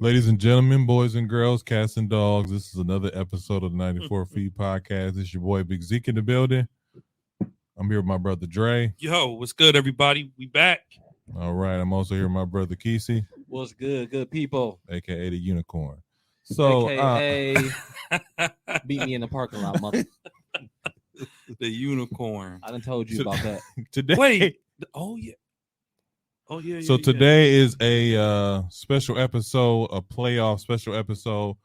Ladies and gentlemen, boys and girls, cats and dogs, this is another episode of the 94 Feet Podcast. It's your boy Big Zeke in the building. I'm here with my brother Dre. Yo, what's good, everybody? We back. All right, I'm also here with my brother Kesey, What's good, good people? aka the Unicorn. So, AKA beat me in the parking lot, mother. The Unicorn. I done told you about that. today, Wait. Oh, yeah. So today is a special episode, a playoff special episode,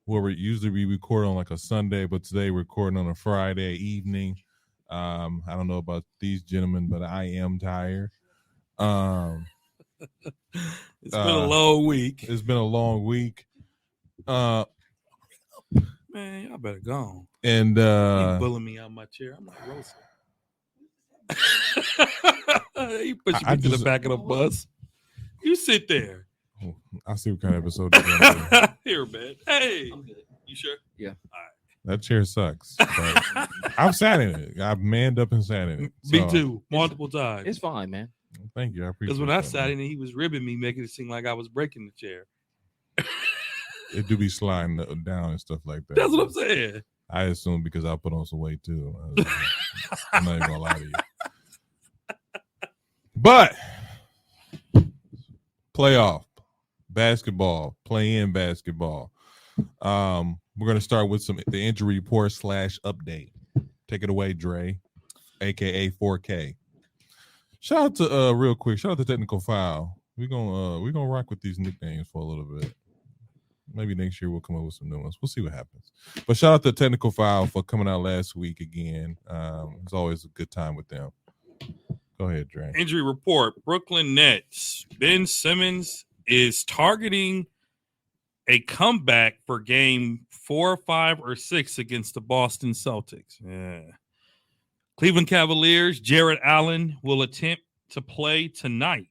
where we usually record on like a Sunday, but today we're recording on a Friday evening. I don't know about these gentlemen, but I am tired. It's been a long week. It's been a long week. Man, y'all better go on. And You bullying me out my chair. I'm like roasting. You pushing me to the back of the bus. You sit there. I'll see what kind of episode this is. Here, man. Hey. I'm good. You sure? Yeah. All right. That chair sucks. But I've sat in it. I've manned up and sat in it. Me So, too. Multiple times. It's fine, man. Thank you. I appreciate Because it. when I sat in it, he was ribbing me, making it seem like I was breaking the chair. It do be sliding down and stuff like that. That's what I'm saying. I assume because I put on some weight too. I'm not even gonna lie to you. But playoff basketball, play-in basketball. We're gonna start with the injury report / update. Take it away, Dre, aka 4K. Shout out to real quick. Shout out to Technical File. We're gonna rock with these nicknames for a little bit. Maybe next year we'll come up with some new ones. We'll see what happens. But shout out to Technical File for coming out last week again. It's always a good time with them. Go ahead, Dre. Injury report. Brooklyn Nets. Ben Simmons is targeting a comeback for game 4, 5, or 6 against the Boston Celtics. Yeah. Cleveland Cavaliers. Jared Allen will attempt to play tonight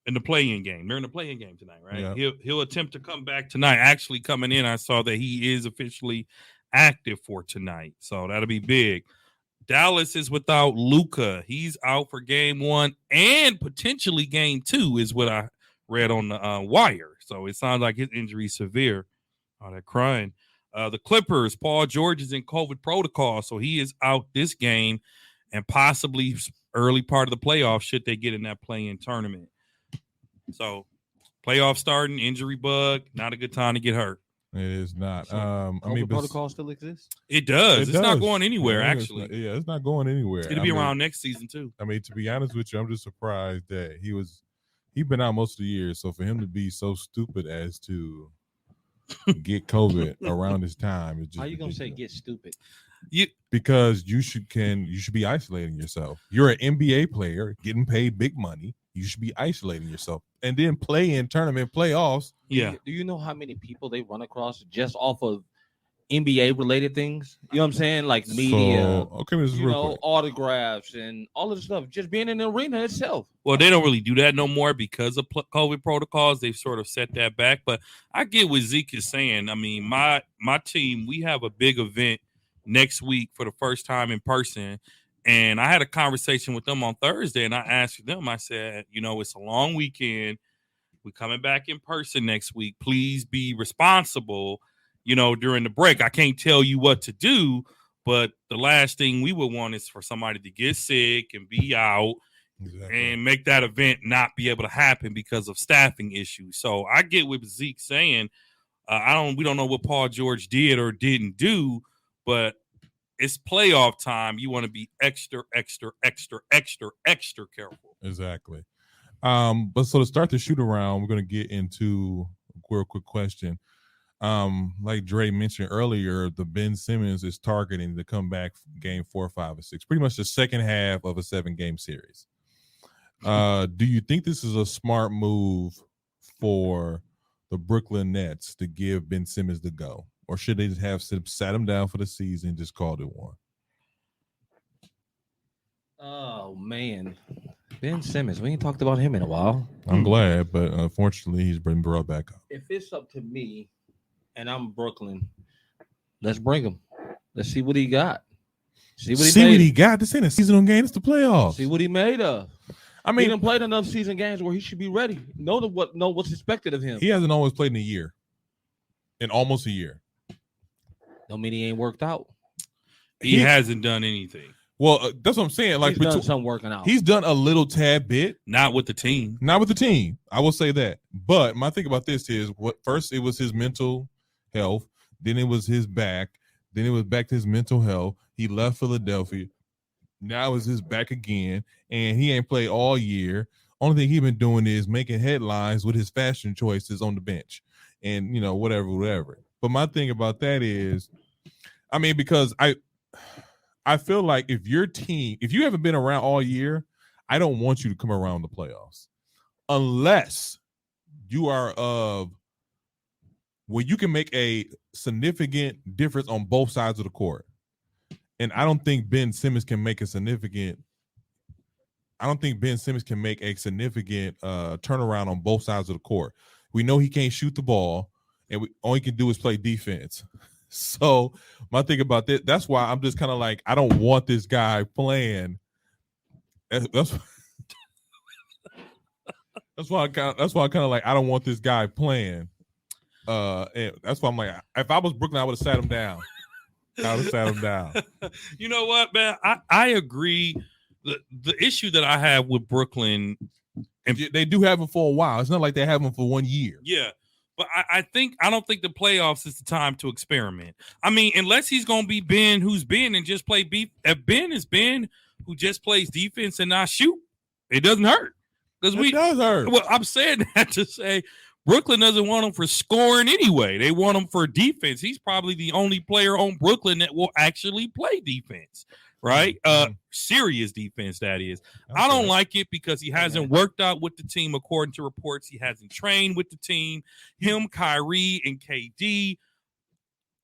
in the play-in game. They're in the play-in game tonight, right? Yeah. He'll attempt to come back tonight. Actually, coming in, I saw that he is officially active for tonight, so that'll be big. Dallas is without Luka. He's out for game 1 and potentially game 2 is what I read on the wire. So it sounds like his injury is severe. Oh, they're crying. The Clippers, Paul George is in COVID protocol, so he is out this game and possibly early part of the playoffs should they get in that play-in tournament. So playoff starting, injury bug, not a good time to get hurt. It is not. So, I mean, protocol still exists. It does. It's not does. going anywhere, Yeah, actually. It's not going anywhere. It's going to be around next season, too. I mean, to be honest with you, I'm just surprised that he'd been out most of the year. So for him to be so stupid as to get COVID around this time, it's just How you gonna say ridiculous. get stupid? Because you should be isolating yourself. You're an NBA player getting paid big money. You should be isolating yourself and then play in tournament playoffs. Yeah. Do you know how many people they run across just off of NBA related things? You know what I'm saying? Like media, So, okay, this is you real know, quick. autographs and all of the stuff. Just being in the arena itself. Well, they don't really do that no more because of COVID protocols. They've sort of set that back. But I get what Zeke is saying. I mean, my team, we have a big event next week for the first time in person. And I had a conversation with them on Thursday, and I asked them, I said, you know, it's a long weekend. We're coming back in person next week. Please be responsible, you know, during the break. I can't tell you what to do, but the last thing we would want is for somebody to get sick and be out Exactly. and make that event not be able to happen because of staffing issues. So I get what Zeke saying. We don't know what Paul George did or didn't do, but it's playoff time. You want to be extra careful. Exactly. But so to start the shoot around, we're going to get into a real quick question. Like Dre mentioned earlier, the Ben Simmons is targeting to come back game 4, 5, or 6, pretty much the second half of a 7-game series. Do you think this is a smart move for the Brooklyn Nets to give Ben Simmons the go? Or should they just have sat him down for the season and just called it one? Oh man, Ben Simmons. We ain't talked about him in a while. I'm glad, but unfortunately, he's been brought back up. If it's up to me, and I'm Brooklyn, let's bring him. Let's see what he got. See what he got. This ain't a seasonal game. It's the playoffs. See what he made of. I He mean, done played enough season games where he should be ready. Know what's expected of him. he hasn't always played in a year, in almost a year. Don't mean he ain't worked out. He hasn't done anything. Well, that's what I'm saying. Like, He's done some working out. he's done a little tad bit, Not with the team. not with the team. I will say that. But my thing about this is, first it was his mental health, then it was his back, then it was back to his mental health. He left Philadelphia. Now it's his back again, and he ain't played all year. Only thing he been doing is making headlines with his fashion choices on the bench, and whatever. But my thing about that is, I mean, because I feel like if you haven't been around all year, I don't want you to come around the playoffs unless you are where you can make a significant difference on both sides of the court. And I don't think Ben Simmons can make a significant turnaround on both sides of the court. We know he can't shoot the ball, and all he can do is play defense. So my thing about that's why I'm just kind of like, I don't want this guy playing. That's why I kind of like, I don't want this guy playing. And that's why I'm like, if I was Brooklyn, I would have sat him down. I would have sat him down. You know what, man? I agree. The issue that I have with Brooklyn, And they do have him for a while. It's not like they have him for 1 year. yeah. But I don't think the playoffs is the time to experiment. I mean, unless he's gonna be Ben, who's Ben, and just play beef. If Ben is Ben, who just plays defense and not shoot, it doesn't hurt. Because It does hurt. Well, I'm saying that to say Brooklyn doesn't want him for scoring anyway. They want him for defense. He's probably the only player on Brooklyn that will actually play defense, right? Serious defense, that is. I don't like it because he hasn't worked out with the team according to reports. He hasn't trained with the team. Him, Kyrie, and KD.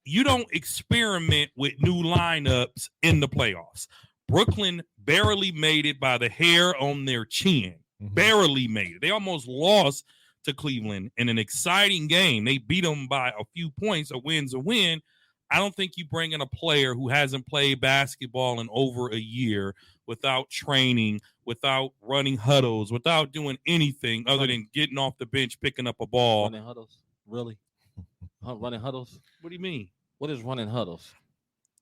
You don't experiment with new lineups in the playoffs. Brooklyn barely made it by the hair on their chin. Mhm. Barely made it. They almost lost to Cleveland in an exciting game. They beat them by a few points. A win's a win. I don't think you bring in a player who hasn't played basketball in over a year without training, without running huddles, without doing anything other than getting off the bench, picking up a ball. Running huddles? Really? Running huddles? What do you mean? What is running huddles?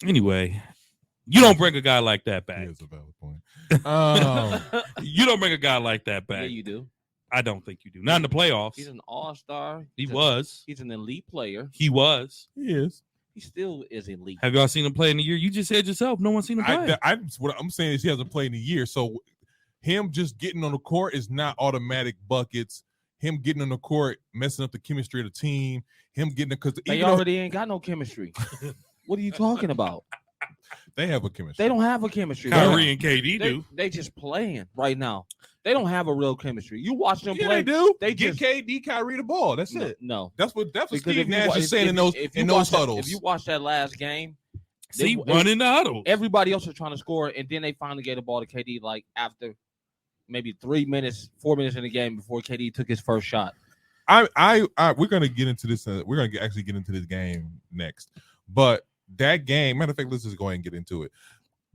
Anyway, you don't bring a guy like that back. Here's a valid point. You don't bring a guy like that Yeah, back. you do. I don't think you do. Not in the playoffs. He's an all-star. He's an elite player. He was. He is. He still is elite. Have y'all seen him play in the year? You just said yourself, no one's seen him play. What I'm saying is he hasn't played in a year. So him just getting on the court is not automatic buckets. Him getting on the court, messing up the chemistry of the team. Him getting because They already ain't got no chemistry. What are you talking about? they have a chemistry. They don't have a chemistry. Kyrie and KD do. They just playing right now. They don't have a real chemistry. You watch them Yeah, play. they do. They Get just KD, Kyrie the ball. That's no, it. no. That's what Because Steve if you Nash wa- is saying if in those if you in watch those that- huddles. If you watch that last game, See, they- running the huddle. everybody else was trying to score, and then they finally gave the ball to KD like after maybe 4 minutes in the game before KD took his first shot. We're gonna get into this. We're gonna actually get into this game next. But that game, matter of fact, let's just go ahead and get into it.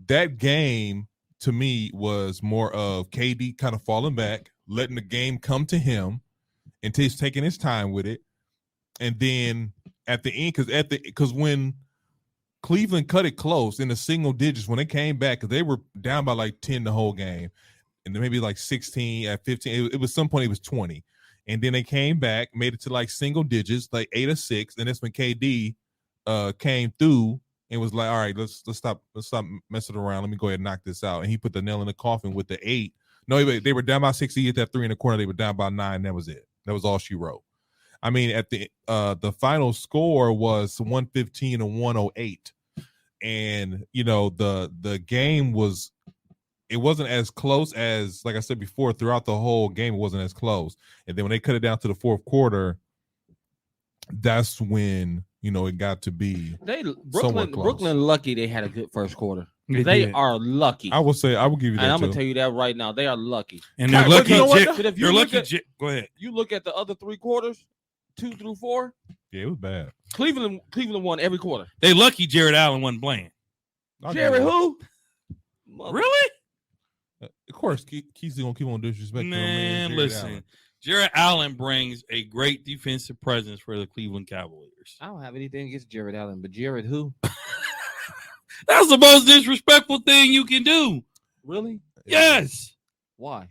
That game to me was more of KD kind of falling back, letting the game come to him, and he's taking his time with it. And then at the end, because when Cleveland cut it close in the single digits when they came back, because they were down by like 10 the whole game, and then maybe like 16 at 15. It was some point it was 20. And then they came back, made it to like single digits, like 8 or 6. And that's when KD came through and was like, all right, let's stop messing around. Let me go ahead and knock this out. And he put the nail in the coffin with the 8. No, they were down by 6. He hit that 3 in the corner. They were down by 9. That was it. That was all she wrote. I mean, at the final score was 115 and 108. And the game was, it wasn't as close as, like I said before, throughout the whole game, it wasn't as close. And then when they cut it down to the fourth quarter, that's when, it got to be somewhat close. Brooklyn lucky they had a good first quarter. They They did. are lucky. I will say, I will give you that and I'm too. gonna tell you that right now. They are lucky. And they're But lucky. you know what, But if you They're look lucky. at, Go ahead. you look at the other 3 quarters, 2 through 4, Yeah, it was bad. Cleveland won every quarter. They lucky Jared Allen wasn't playing. I'll give Jerry you that. who? Really? Of course, Keith's gonna keep on disrespecting. Man, Jared listen. Allen. Jared Allen brings a great defensive presence for the Cleveland Cavaliers. I don't have anything against Jared Allen, but Jared who? That's the most disrespectful thing you can do. Really? Yes. Why?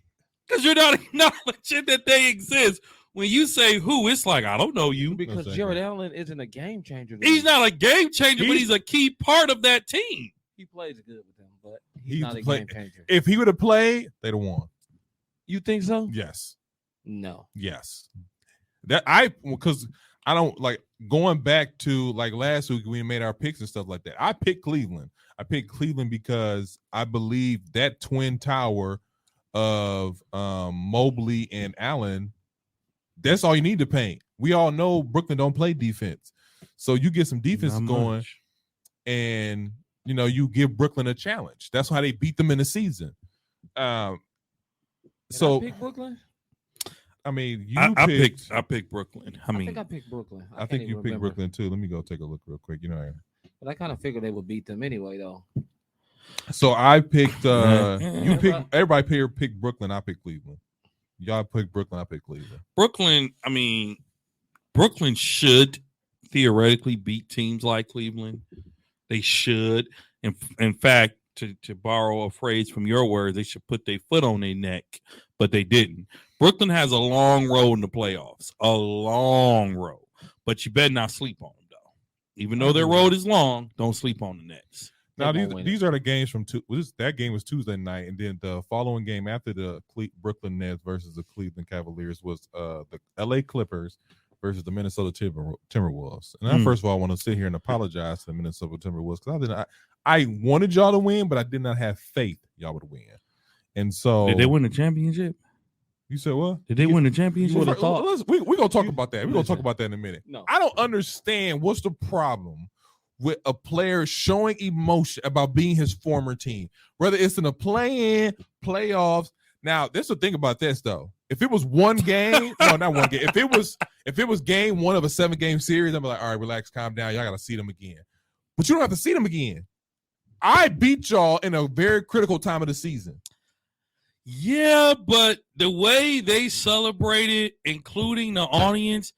Because you're not acknowledging that they exist. When you say who, it's like, I don't know you. Because Exactly. Jared Allen isn't a game changer. to He's me. not a game changer, but he's a key part of that team. He plays good with them, but He he's not a play- game changer. If he would have played, they'd have won. You think so? Yes. No. Yes. Because I don't like going back to like last week we made our picks and stuff like that. I picked Cleveland. I picked Cleveland because I believe that twin tower of Mobley and Allen, that's all you need to paint. We all know Brooklyn don't play defense. So you get some defense Not going much. and you give Brooklyn a challenge. That's how they beat them in the season. Did So I pick Brooklyn? I mean, I picked Brooklyn. I I mean, think I picked Brooklyn. I can't think even you picked remember. Brooklyn too. Let me go take a look real quick. But I kind of figured they would beat them anyway, though. So I picked You everybody picked Brooklyn, I picked Cleveland. Y'all picked Brooklyn, I picked Cleveland. Brooklyn should theoretically beat teams like Cleveland. They should. In fact, to borrow a phrase from your words, they should put their foot on their neck, but they didn't. Brooklyn has a long road in the playoffs, a long road, but you better not sleep on them, though. Even though their road is long, don't sleep on the Nets. Now They won't win these are the games from that game was Tuesday night, and then the following game after the Brooklyn Nets versus the Cleveland Cavaliers was the LA Clippers versus the Minnesota Timberwolves. And I first of all want to sit here and apologize to the Minnesota Timberwolves because I wanted y'all to win, but I did not have faith y'all would win. And so Did they win the championship? You said what? Did they win the championship? would've thought. We're gonna talk about that. We're gonna talk about that in a minute. No. I don't understand what's the problem with a player showing emotion about being his former team, whether it's in a play-in, playoffs. Now, there's the thing about this though. If it was one game, no, not one game. If it was game one of a 7-game series, I'm like, all right, relax, calm down. Y'all gotta see them again. But you don't have to see them again. I beat y'all in a very critical time of the season. Yeah, but the way they celebrated, including the audience,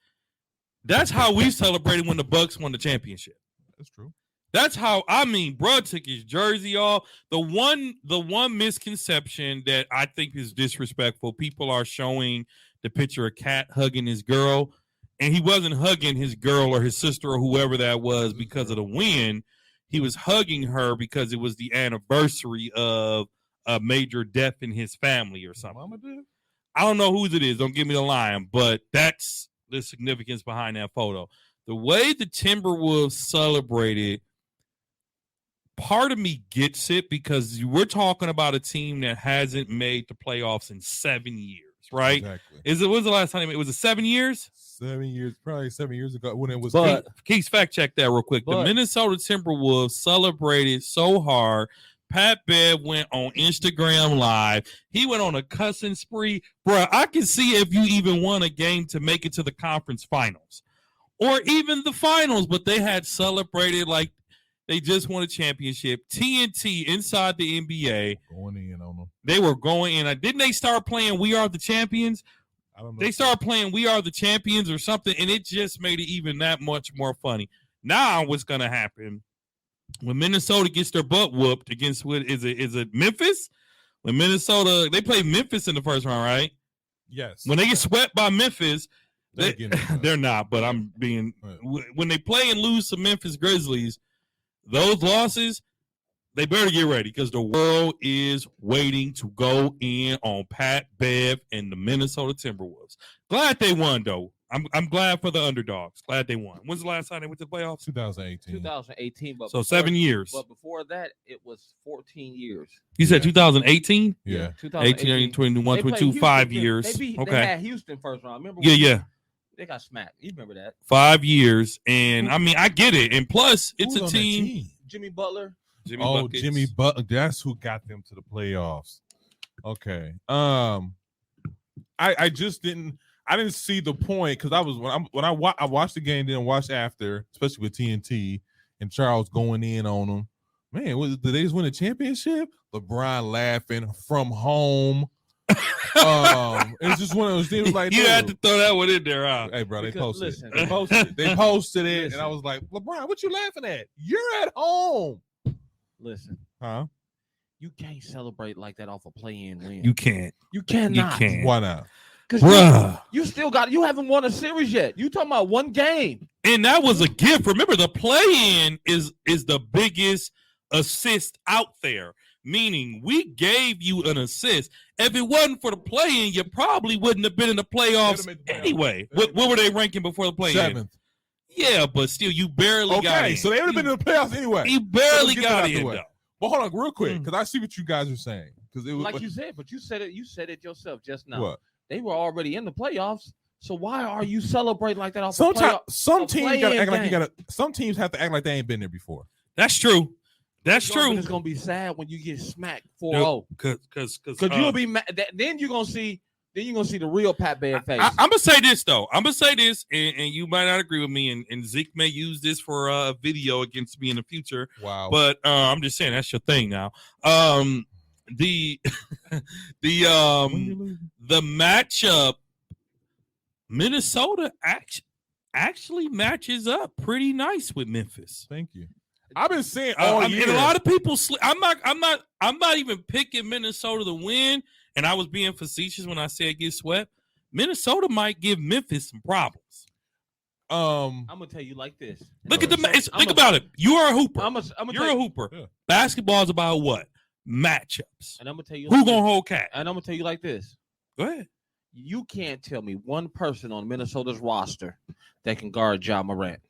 that's how we celebrated when the Bucks won the championship. That's true. That's how bro took his jersey off. The one misconception that I think is disrespectful, people are showing the picture of Cat hugging his girl, and he wasn't hugging his girl or his sister or whoever that was because of the win. He was hugging her because it was the anniversary of a major death in his family or something. Mama did? I don't know whose it is. Don't give me the line, but that's the significance behind that photo. The way the Timberwolves celebrated, part of me gets it because we're talking about a team that hasn't made the playoffs in 7 years, right? Exactly. When's the last time they made? Was it 7 years? 7 years, probably 7 years ago when it was. But Keith, fact check that real quick. The But- Minnesota Timberwolves celebrated so hard. Pat Bev went on Instagram Live. He went on a cussing spree. Bruh, I can see if you even won a game to make it to the conference finals or even the finals, but they had celebrated like they just won a championship. TNT inside the NBA, going in on them. they were going in. Didn't they start playing We Are the Champions? I don't know. They started playing We Are the Champions or something, and it just made it even that much more funny. Now what's going to happen when Minnesota gets their butt whooped against is it Memphis? When Minnesota, they play Memphis in the first round, right? Yes. When they get swept by Memphis, They're getting it done. they're not, but I'm being Right. when they play and lose to Memphis Grizzlies, those losses, they better get ready because the world is waiting to go in on Pat Bev and the Minnesota Timberwolves. Glad they won, though. I'm glad for the underdogs. Glad they won. When's the last time they went to the playoffs? 2018. 2018, but So before- 7 years. But before that, it was 14 years. You said Yeah. 2018? Yeah. 18, 21, They 22, played 5 Houston. years. They Okay. had Houston first round. Remember? Yeah, when yeah. They got smacked. You remember that? 5 years. And I mean, I get it. And plus, it's Who's a on that team. Jimmy Butler. Buckets. Jimmy Butler. That's who got them to the playoffs. Okay. I just didn't see the point because I was when I watched the game, didn't watch after, especially with TNT and Charles going in on them. Man, did they just win a championship? LeBron laughing from home. It's just one of those things like You had dude. to throw that one in there, huh? Hey, bro, they Because, posted listen, it. They posted it. They posted it, Listen. and I was like, LeBron, what you laughing at? You're at home. Listen, Huh? you can't celebrate like that off a play-in win. You can't. You cannot. You can't. Why not? Because Bruh. you still got. You haven't won a series yet. You talking about one game? And that was a gift. Remember, the play-in is the biggest assist out there. Meaning, we gave you an assist. If it wasn't for the play-in, you probably wouldn't have been in the playoffs made the playoffs. anyway. What were they ranking before the play-in? 7th. Yeah, but still, you barely got Okay, in. so they would have been in the playoffs anyway. You barely get that got out the in, way. though. But hold on, real quick, because I see what you guys are saying. Because it was Like you said, but you said it. You said it yourself just now. what? They were already in the playoffs. So why are you celebrating like that off Sometimes a some a teams gotta play-in act like you game? gotta. Some teams have to act like they ain't been there before. That's true. That's true. It's gonna be sad when you get smacked 4-0. Because You'll be mad. Then you're gonna see. Then you're gonna see the real Pat Bear face. I'm gonna say this though. I'm gonna say this, and you might not agree with me, and Zeke may use this for a video against me in the future. Wow. But I'm just saying that's your thing now. The matchup, Minnesota actually matches up pretty nice with Memphis. Thank you. I've been saying all year. And a lot of people. I'm not even picking Minnesota to win. And I was being facetious when I said get swept. Minnesota might give Memphis some problems. I'm gonna tell you like this. Look at think about it. You are a hooper. You're a hooper. Yeah. Basketball is about what? Matchups. And I'm gonna tell you Who like gonna this. hold cat? And I'm gonna tell you like this. Go ahead. You can't tell me one person on Minnesota's roster that can guard Ja Morant.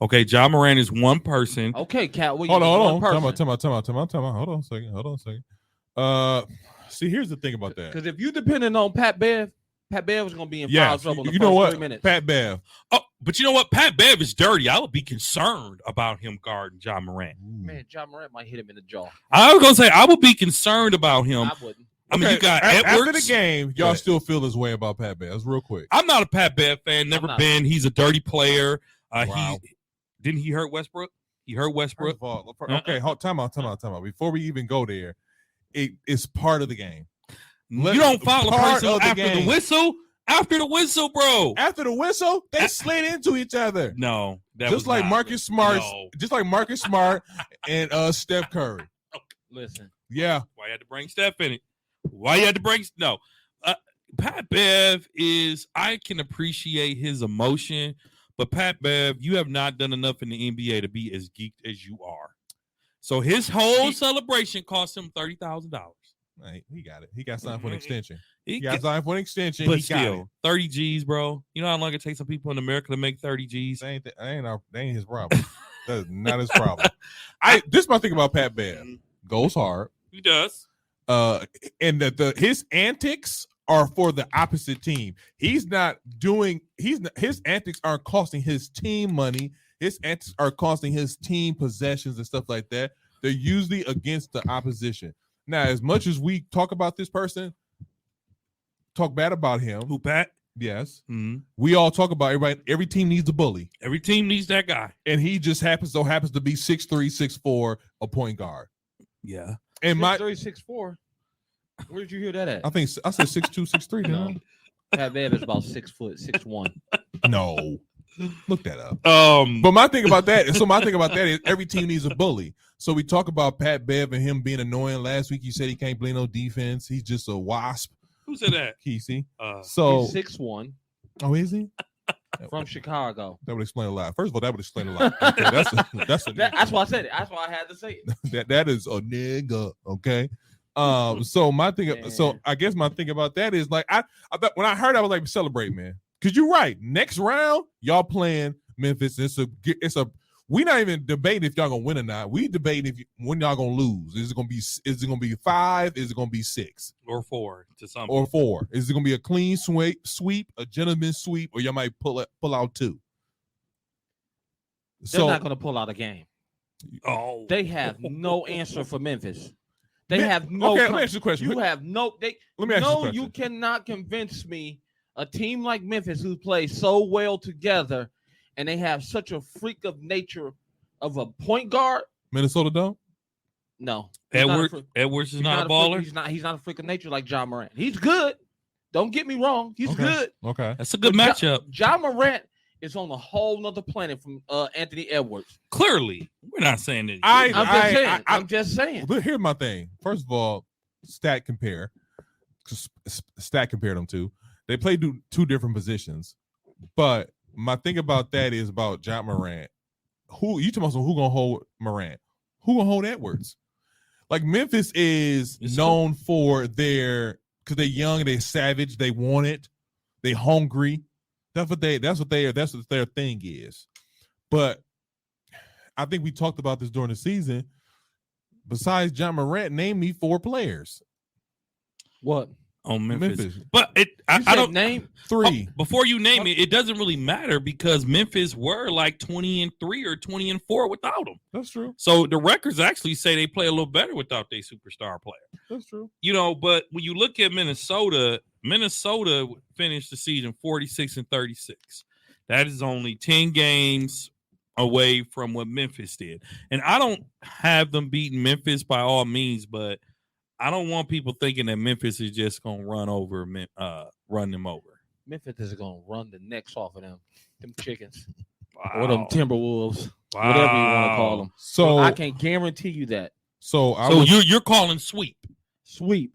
Okay, Ja Morant is one person. Okay, Cat. Well, Hold on. Time Time out. Hold on a second. See, here's the thing about that. Because if you depending on Pat Bev was gonna be in foul Yes, trouble. In you the know first what? 3 minutes. Pat Bev. Oh, but you know what? Pat Bev is dirty. I would be concerned about him guarding Ja Morant. Man, Ja Morant might hit him in the jaw. I was gonna say I would be concerned about him. I wouldn't. I mean, you got After Edwards. the game, Go y'all ahead. still feel this way about Pat Bev. That's real quick. I'm not a Pat Bev fan. Never not. been. He's a dirty player. Wow. Didn't he hurt Westbrook? He hurt First Westbrook. of all, okay, time out. Before we even go there, it's part of the game. You don't foul a Part person of the after the game. whistle. After the whistle, bro. After the whistle, they slid into each other. No, that Just was like not. Marcus Smart, No. just like Marcus Smart and Steph Curry. Listen, Yeah. Why you had to bring Steph in it? Why you had to bring no? Pat Bev is. I can appreciate his emotion, but Pat Bev, you have not done enough in the NBA to be as geeked as you are. So his whole celebration cost him $30,000. Hey, he got it. He got signed for an extension. He He got signed for an extension. but He got it. still, 30 G's, bro. You know how long it takes some people in America to make 30 G's? That ain't his problem. That is not his problem. This is my thing about Pat Bev. Goes hard. He does. And that his antics are for the opposite team. His antics aren't costing his team money. His antics are costing his team possessions and stuff like that. They're usually against the opposition. Now, as much as we talk about this person, talk bad about him. Who, Pat? Yes. Mm-hmm. We all talk about everybody. Every team needs a bully. Every team needs that guy. And he just happens to be 6'3", 6'4", a point guard. Yeah. And 6'3", 6'4". Where did you hear that at? I think I said 6'2", 6'3". No. No. Pat Bev is about 6 foot, 6'1". No. Look that up. But my thing about that is every team needs a bully. So we talk about Pat Bev and him being annoying. Last week you said he can't play no defense. He's just a wasp. who said that? Kesey. So He's 6'1", oh, is he? from Chicago. That would explain a lot. First of all, that would explain a lot. Okay, That's why I said it. That's why I had to say it. that is a nigga. Okay. So my thing. Man. So I guess my thing about that is like I thought when I heard, I was like, celebrate, man, because you're right. Next round, y'all playing Memphis. It's a. We not even debating if y'all gonna win or not. We debating when y'all gonna lose. Is it gonna be 5? Is it gonna be 6 or 4 to some or 4? Is it gonna be a clean sweep, a gentleman's sweep, or y'all might pull out 2? They're not gonna pull out a game. Oh, They have no answer for Memphis. They have no. Okay, let me ask you a question. You have no. Let me ask you a question. You cannot convince me a team like Memphis who plays so well together, and they have such a freak of nature of a point guard. Minnesota don't. No. He's not a freak- Edwards is he's not a freak- baller. He's not a freak of nature like John Morant. He's good. Don't get me wrong. He's Okay. good. Okay. That's a good But matchup. John Morant is on a whole nother planet from Anthony Edwards. Clearly, we're not saying that. I'm just saying. But here's my thing. First of all, stat compare. Stat compare them two. They play two different positions. But my thing about that is about John Morant. Who you talking about? Who gonna hold Morant? Who gonna hold Edwards? Like Memphis is known for their because they're young, they're savage, they want it, they hungry. That's what their thing is. But I think we talked about this during the season. Besides John Morant, name me 4 players. What? On Memphis. Memphis. But I don't name 3. before you name it, it doesn't really matter because Memphis were like 20-3 or 20-4 without him. That's true. So the records actually say they play a little better without their superstar player. That's true. You know, but when you look at Minnesota finished the season 46-36. That is only 10 games away from what Memphis did. And I don't have them beating Memphis by all means, but I don't want people thinking that Memphis is just gonna run them over. Memphis is gonna run the necks off of them chickens Wow. or them Timberwolves, whatever you want to call them. So I can guarantee you that. So you're calling sweep. Sweep.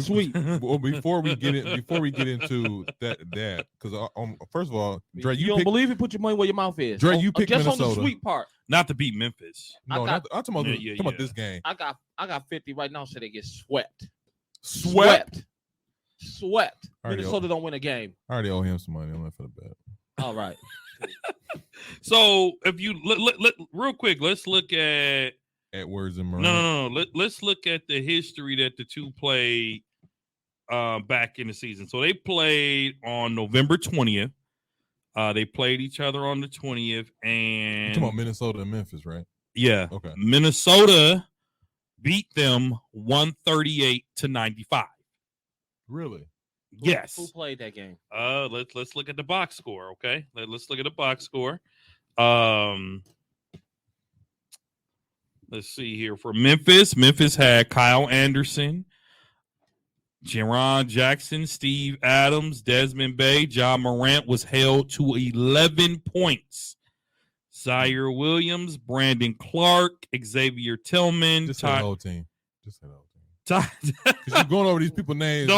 Sweet. Well, before we get into that, because first of all, Dre, you don't believe it? Put your money where your mouth is. Dre, you picked just Minnesota. on the sweep part. Not to beat Memphis. No, I'm talking about, Yeah, about this game. I got 50 right now, so they get swept. Swept. Minnesota don't win a game. I already owe him some money. I'm not for the bet. All right. So if you real quick, let's look at Edwards and Morant. no. Let's look at the history that the two played back in the season. So they played on November 20th. They played each other on the 20th, and You're talking about Minnesota and Memphis, right? yeah, Okay. Minnesota beat them 138-95. Really? Yes. Who played that game? Let's look at the box score. Okay, let's look at the box score. Let's see here for Memphis. Memphis had Kyle Anderson, Jaron Jackson, Steve Adams, Desmond Bay. John Morant was held to 11 points. Zaire Williams, Brandon Clark, Xavier Tillman, Just say the whole team. Just say the whole team. Ty- Because you're going over these people's names.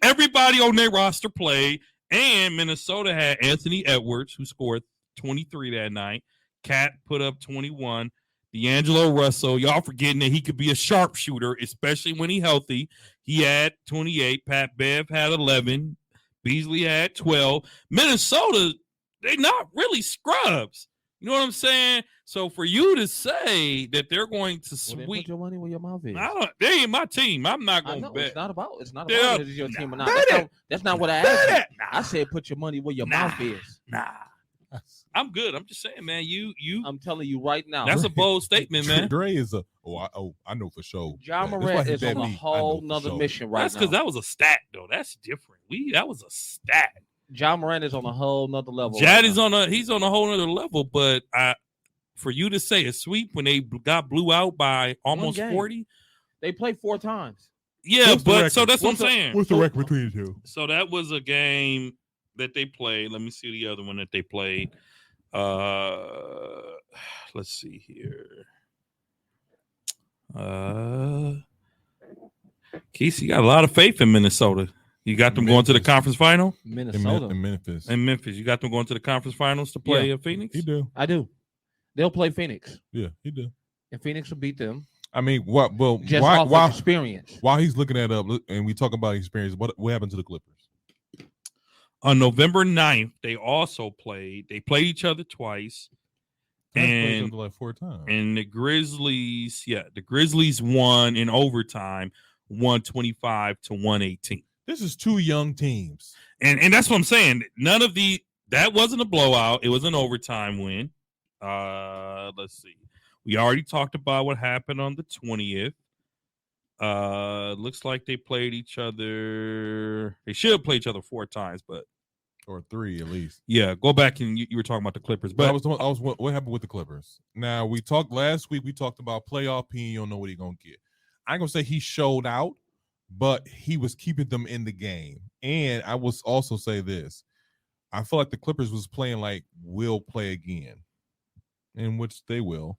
everybody on their roster played, and Minnesota had Anthony Edwards, who scored 23 that night. Cat put up 21. D'Angelo Russell, y'all forgetting that he could be a sharpshooter, especially when he's healthy. He had 28. Pat Bev had 11. Beasley had 12. Minnesota, they not really scrubs. You know what I'm saying? So for you to say that they're going to Well, then sweep, put your money where your mouth is. they ain't my team. I'm not I going know to bet. it's not about Yeah. whether it's your team or not. Bet That's not what I asked you. Bet it. I said put your money where your Nah. mouth is. Nah, I'm good. I'm just saying, man. You. I'm telling you right now. That's a bold statement, man. Dre is I know for sure. John That's why Morant he is bet on a me. I know whole for nother sure. mission right That's now. because that was a stat, though. That's different. That was a stat. John Morant is on a whole nother level. Jad right is now. he's on a whole other level, but for you to say a sweep when they got blew out by almost game. 40, They played 4 times. yeah, What's the but so record? that's what I'm saying. What's the record between the two? So that was a game that they played. Let me see the other one that they played. Let's see here. Casey, you got a lot of faith in Minnesota. You got them going to the Memphis. conference final Minnesota. In Memphis. in Memphis. You got them going to the conference finals to play Phoenix. He do. I do. They'll play Phoenix, Yeah, he do. and Phoenix will beat them. I mean, what? Well, Just off why? of experience. While he's looking that up, and we talk about experience, what happened to the Clippers? On November 9th, they also played. They played each other twice. They played each And- other like 4 times. And the Grizzlies won in overtime, 125-118. This is 2 young teams. And that's what I'm saying. That wasn't a blowout. It was an overtime win. Let's see. We already talked about what happened on the 20th. Looks like they played each other. They should have played each other 4 times, but or 3 at least. Yeah, go back and you were talking about the Clippers, But but I was what happened with the Clippers. Now we talked last week. We talked about playoff P. You don't know what he's gonna get. I ain't gonna say he showed out, but he was keeping them in the game. And I was also say this: I feel like the Clippers was playing like we'll play again, in which they will.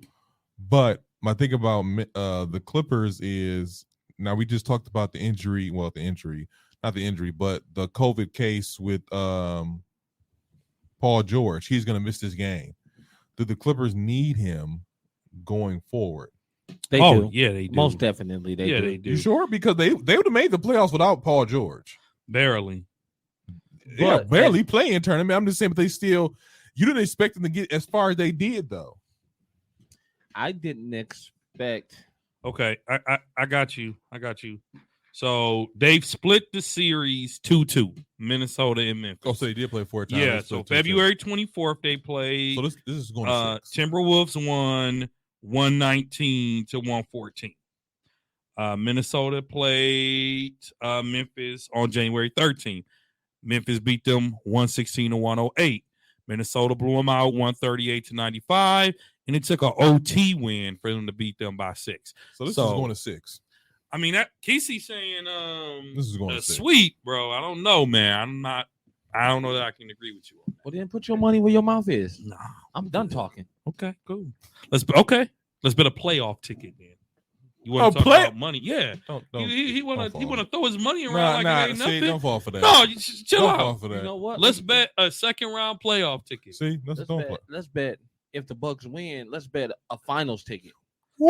But my thing about the Clippers is now we just talked about the injury. Well, not the injury, but the COVID case with Paul George. He's going to miss this game. Do the Clippers need him going forward? They do. yeah, they do. Most definitely, they do. They do. You sure? Because they would have made the playoffs without Paul George. Barely. Yeah, But- barely playing tournament. I'm just saying, but they still. You didn't expect them to get as far as they did, though. I didn't expect. Okay, I got you. So they've split the series 2-2, Minnesota and Memphis. Oh, so they did play 4 times. yeah, That's so still 2-2. February 24th they played. So this is going to 6. Timberwolves won 119-114. Minnesota played Memphis on January 13th. Memphis beat them 116-108. Minnesota blew them out 138-95, and it took an OT win for them to beat them by 6. So this is So- going to 6. I mean, that Casey saying This is going a to 6. sweep, bro. I don't know, man. I don't know that I can agree with you on that. Well, then put your money where your mouth is. Nah. I'm done talking. Okay, cool. Let's bet a playoff ticket then. You want Oh, to talk play- about money? Yeah. Don't He want don't to fall. throw his money around like it ain't see, nothing. don't fall for that. No, you just chill don't fall out. for that. You know what? Let's bet a second round playoff ticket. See, Let's don't bet. play. Let's bet if the Bucks win. Let's bet a finals ticket. Woo!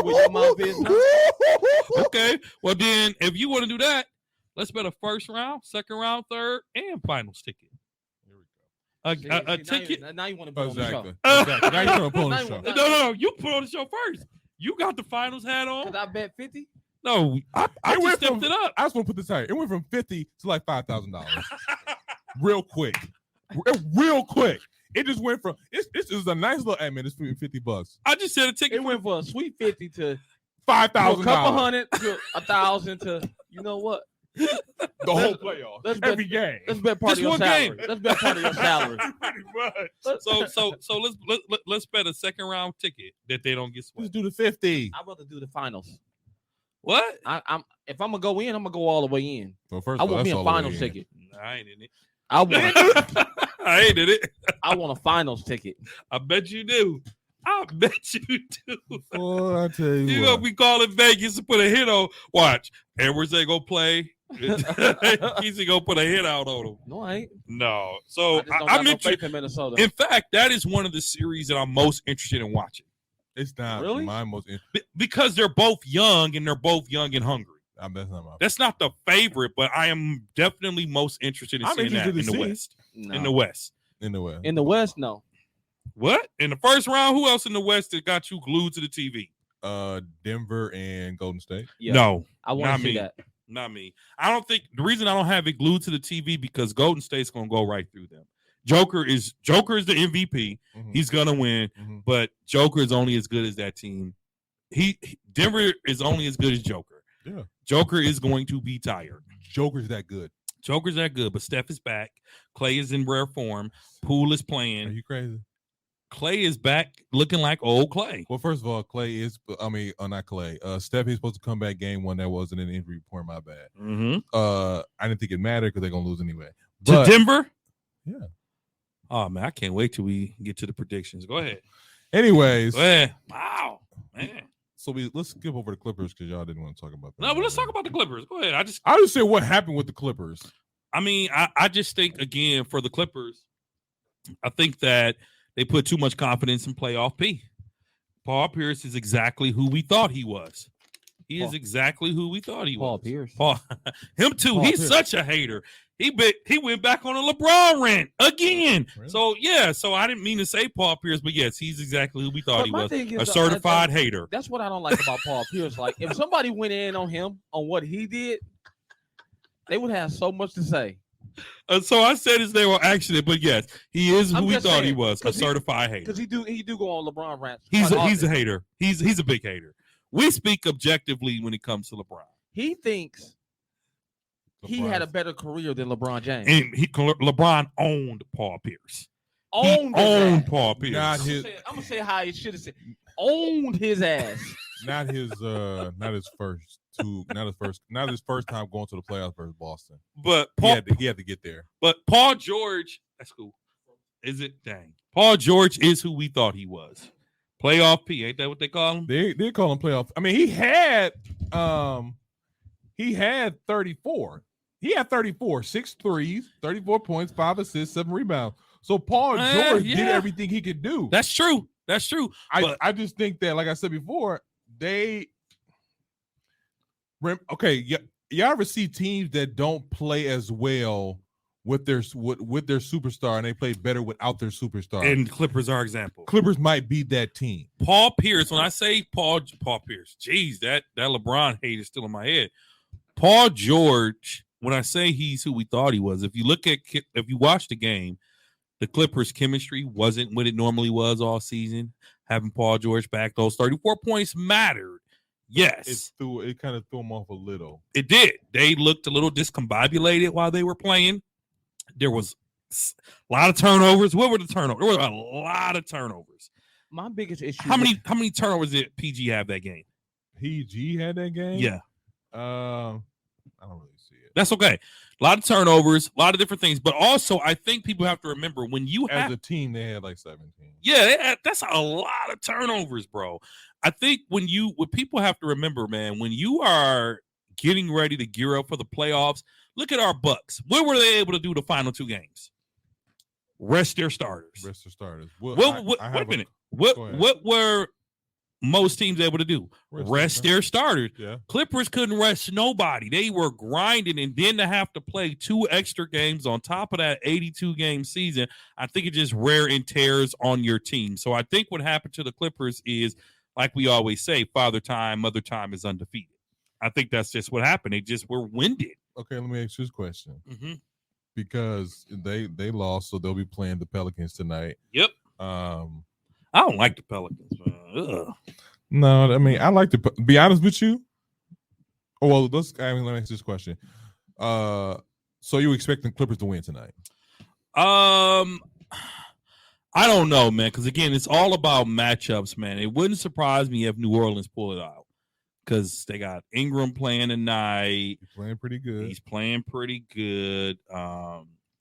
Where your mouth is now. Okay. Well, then if you want to do that, let's bet a first round, second round, third, and finals ticket. A See, ticket. now you want to bet on the show. Exactly. Exactly. Now you're going to pull on the Now you show. want- No. You put on the show first. You got the finals hat on. Cause I bet 50. No, I It went just stepped from- it up. I just want to put this out. It went from 50 to like $5,000. Real quick. Real quick. It just went from this is a nice little admin. It's $50. I just said a ticket. It went from a sweet 50 to a $5,000. couple hundred to 1,000 to you know what? The whole playoff. let's bet- Every game. Let's bet part Just of your one salary. game. Let's bet part of your salary. Pretty much. So let's bet a second round ticket that they don't get Let's swept. do the 50. I'd rather do the finals. What? I'm if I'm gonna go in, I'm gonna go all the way in. Well, first I of all, want me that's a all the way finals in. ticket. I ain't in it. I want I ain't in it. I want a finals ticket. I bet you do. I bet you do. Boy, I tell you, You what. gonna be calling Vegas to put a hit on. Watch. Edwards ain't gonna play. He's gonna put a hit out on him. No, I ain't. No. So I just don't I got no mentioned. faith in Minnesota. In fact, that is one of the series that I'm most interested in watching It's not Really? my most. because they're both young and they're both young and hungry. That's not my. That's not the favorite, but I am definitely most interested in I'm seeing that interested in to the see. West. No. In the West. In the way. In the West, no. What? In the first round, who else in the West that got you glued to the TV? Denver and Golden State. Yeah. No, I want not to see me. that. not me. I don't think the reason I don't have it glued to the TV because Golden State's gonna go right through them. Joker is the MVP. Mhm. He's gonna win, Mhm. but Joker is only as good as that team. Denver is only as good as Joker. Yeah. Joker is going to be tired. Joker's that good. Joker's that good, but Steph is back. Clay is in rare form. Poole is Are playing. you crazy? Clay is back looking like old Clay. Well, first of all, Clay is. I mean, not Clay. Steph is supposed to come back game one. That wasn't an injury report. My bad. Mm-hmm. I didn't think it mattered because they're gonna lose anyway. To But Denver? Yeah. Oh, man, I can't wait till we get to the predictions. Go ahead. anyways, Go ahead. Wow, man. so let's skip over the Clippers because y'all didn't want to talk about that. No, but let's talk about the Clippers. Go ahead. I just say what happened with the Clippers. I just think, again, for the Clippers, I think that they put too much confidence in playoff P. Paul Pierce is exactly who we thought he was. He is Paul- exactly who we thought he Paul was. Pierce. Paul, him too. Paul He's Pierce. such a hater. He went back on a LeBron rant again. Really? So I didn't mean to say Paul Pierce, but yes, he's exactly who we thought But he my was. thing is, A certified hater. That's what I don't like about Paul Pierce. Like, if somebody went in on him on what he did, they would have so much to say. So I said his name on accident, but yes, he is who I'm we just thought he saying, was, a 'cause he- certified hater. Because he do go on LeBron rants. He's quite a often. hater. He's a big hater. We speak objectively when it comes to LeBron. He thinks he had a better career than LeBron James. And LeBron owned Paul Pierce. Owned his Owned ass. Paul Pierce. Not I'm his, gonna say how he should have said. Owned his ass. not his first two, not his first time going to the playoffs versus Boston. But He had to get there. But Paul George, that's cool. Is it? Dang. Paul George is who we thought he was. Playoff P, ain't that what they call him? They call him playoff. I mean, he had 34. He had 34, 6 threes, 34 points, 5 assists, 7 rebounds. So Paul George did yeah. everything he could do. That's true. That's true. I just think that, like I said before, y'all ever see teams that don't play as well with their superstar and they play better without their superstar? And Clippers are example. Clippers might be that team. Paul Pierce, when I say Paul Pierce, geez, that LeBron hate is still in my head. Paul George, when I say he's who we thought he was, if you watch the game, the Clippers' chemistry wasn't what it normally was all season. Having Paul George back, those 34 points mattered. Yes. It kind of threw them off a little. It did. They looked a little discombobulated while they were playing. There was a lot of turnovers. What were the turnovers? There were a lot of turnovers. My biggest issue. How many turnovers did PG have that game? PG had that game? Yeah. I don't really see it. That's okay. A lot of turnovers, a lot of different things. But also, I think people have to remember when you as a team, they had like 17. Yeah, that's a lot of turnovers, bro. I think what people have to remember, man, when you are getting ready to gear up for the playoffs, look at our Bucks. What were they able to do the final 2 games? Rest their starters. Well, Wait a minute. What were most teams able to do? Rest their starters. Yeah. Clippers couldn't rest nobody. They were grinding, and then to have to play 2 extra games on top of that 82-game season, I think it just wear and tears on your team. So I think what happened to the Clippers is, like we always say, father time, mother time is undefeated. I think that's just what happened. They just were winded. Okay, let me ask you this question. Mm-hmm. Because they lost, so they'll be playing the Pelicans tonight. Yep. I don't like the Pelicans. Ugh. No, I mean, I like to be honest with you. Oh, well, let me ask this question. So you expecting Clippers to win tonight? I don't know, man, because again, it's all about matchups, man. It wouldn't surprise me if New Orleans pull it out because they got Ingram playing tonight. He's playing pretty good.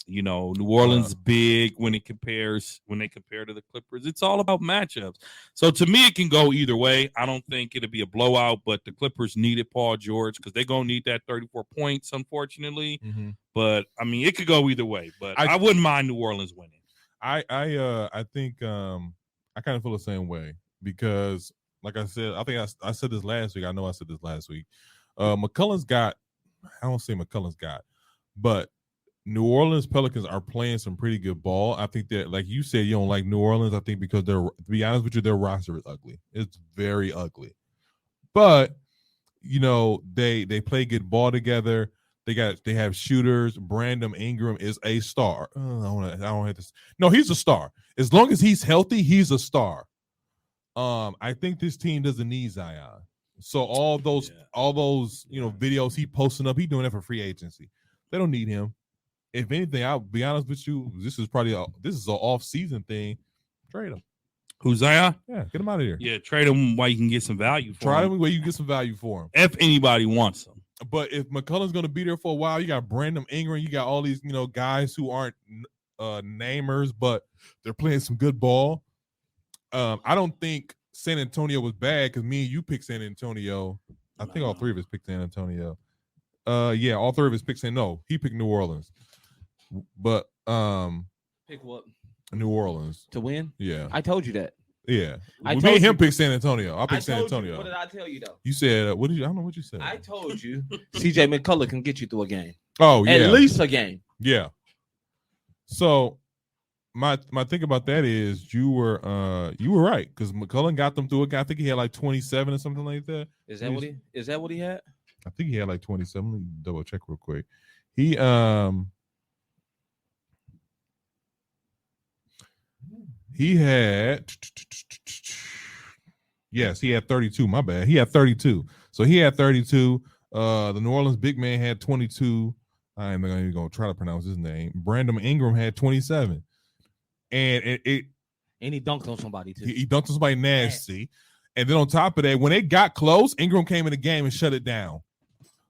New Orleans big when they compare to the Clippers. It's all about matchups. So to me, it can go either way. I don't think it'll be a blowout, but the Clippers needed Paul George because they're gonna need that 34 points, unfortunately. Mm-hmm. But I mean, it could go either way. But I wouldn't mind New Orleans winning. I think I kind of feel the same way because, like I said, I think I said this last week. I know I said this last week. McCollum's got. I don't say McCollum's got, but New Orleans Pelicans are playing some pretty good ball. I think that, like you said, you don't like New Orleans. I think because to be honest with you, their roster is ugly. It's very ugly. But they play good ball together. They have shooters. Brandon Ingram is a star. I don't have to. No, he's a star. As long as he's healthy, he's a star. I think this team doesn't need Zion. So all those videos he posting up, he doing that for free agency. They don't need him. If anything, I'll be honest with you. This is an off-season thing. Trade him. Who's Zion? Yeah, get him out of here. Yeah, trade him while you can get some value for him. Try him where you get some value for him. If anybody wants him. But if McCollum's going to be there for a while, you got Brandon Ingram, you got all these guys who aren't namers, but they're playing some good ball. I don't think San Antonio was bad because me and you picked San Antonio. I think all 3 of us picked San Antonio. Yeah, all 3 of us picked he picked New Orleans. But pick what? New Orleans to win. Yeah, I told you that. Yeah, me and him picked San Antonio. I picked San Antonio. What did I tell you though? You said what did you? I don't know what you said. I told you CJ McCullough can get you through a game. Oh yeah, at least a game. Yeah. So my thing about that is you were right because McCollum got them through a guy. I think he had like 27 or something like that. Is that what he had? I think he had like 27. Let me double check real quick. He had, yes, he had 32. My bad. He had 32. So he had 32. The New Orleans big man had 22. I ain't even gonna try to pronounce his name. Brandon Ingram had 27, and And he dunked on somebody too. he dunked on somebody nasty. And then on top of that, when it got close, Ingram came in the game and shut it down.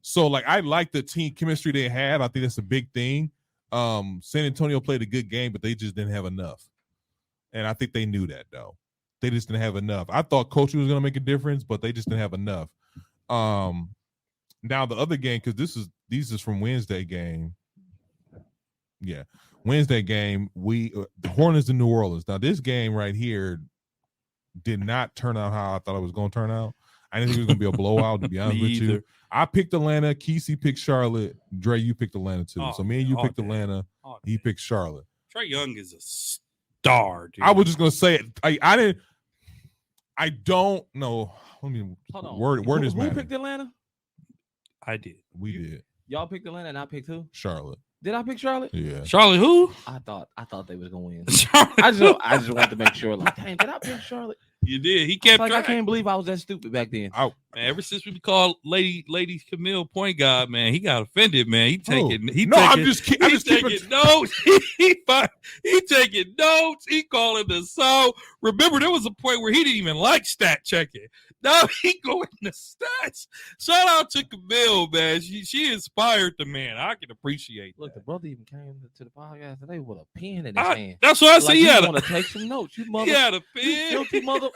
So like I like the team chemistry they have. I think that's a big thing. San Antonio played a good game, but they just didn't have enough. And I think they knew that though. They just didn't have enough. I thought coaching was gonna make a difference, but they just didn't have enough. Now the other game, because these is from Wednesday game. Yeah. Wednesday game, the Hornets in New Orleans. Now this game right here did not turn out how I thought it was going to turn out. I didn't think it was going to be a blowout, to be honest with you. I picked Atlanta. Kesey picked Charlotte. Dre, you picked Atlanta too. So me and you picked Atlanta. He picked Charlotte. Trae Young is a star, dude. I was just going to say it. I don't know. Let me Hold on. word is Who matter. picked Atlanta? I did. We did. Y'all picked Atlanta and I picked who? Charlotte. Did I pick Charlotte? Yeah. Charlotte, who? I thought they was gonna win. Charlotte. I just wanted to make sure. Like, dang, did I pick Charlotte? You did. He kept Like, I track. can't believe I was that stupid back then. Man, ever since we called Lady Camille point guard, man, he got offended, man. I'm just keeping notes. he taking notes. He calling the song. Remember, there was a point where he didn't even like stat checking. Now he going to stats. Shout out to Camille, man. She inspired the man. I can appreciate Look, that. the brother even came to the podcast today with a pen in his hand. That's what I said. Like, He you had want to take some notes? You mother. he had a You pen. filthy mother.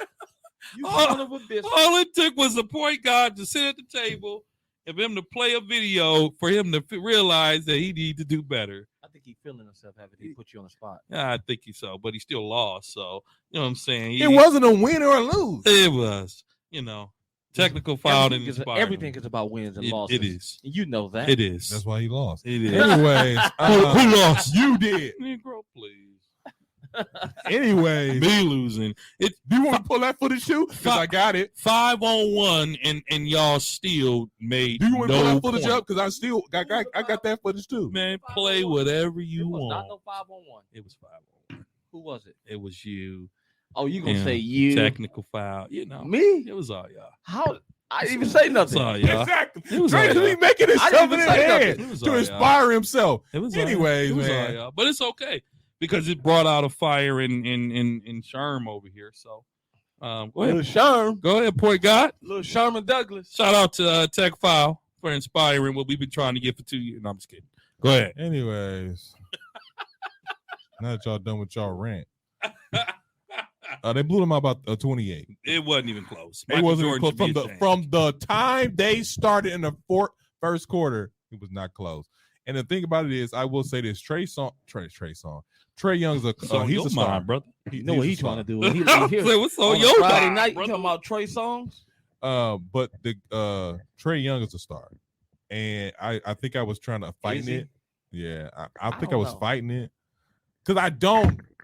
You son of a bitch. All it took was a point guard to sit at the table and for him to play a video for him to realize that he needed to do better. I think he's feeling himself after he put you on the spot. Yeah, I think so, but he still lost. So, you know what I'm saying? It wasn't a win or a lose. It was, technical foul and Everything is about wins and losses. It is. You know that. It is. That's why he lost. It is. Anyways, Who lost? You did. Negro, please. Anyways, Me losing. do you want to pull that footage too? Because I got it. 5-on-1 and y'all still made. Do you want to pull that footage point. up? Because I still got that footage too. Man, play whatever you It was want. not no 5-on-1. It was 5-on-1. Who was it? It was you. Oh, you gonna Yeah. say you? Technical foul. Me? It was all y'all. How? I didn't even say It was nothing. all y'all. Exactly. It was all Drake y'all. is making I himself didn't in even his say nothing. head It was to all inspire himself. It was all Anyways, it was man. all y'all. But it's okay because it brought out a fire in Sherm over here. So go Little ahead. Sherm. Go ahead, point God. Little Sherman Douglas. Shout out to Tech File for inspiring what we've been trying to get for 2 years. No, I'm just kidding. Go ahead. Anyways, now that y'all done with y'all rant, they blew them out about 28. It wasn't even close. It Michael wasn't even Jordan close should be ashamed. from the time they started in the first quarter. It was not close. And the thing about it is, I will say this: Trae Young's It's on he's your a star, mind, brother. You know what he's trying to do? He Say, what's on on your Friday mind, night. You brother? talking about Trey songs? But the Trae Young is a star, and I think I was trying to fight Is he? it. Yeah, I think I don't was know. fighting it because I ain't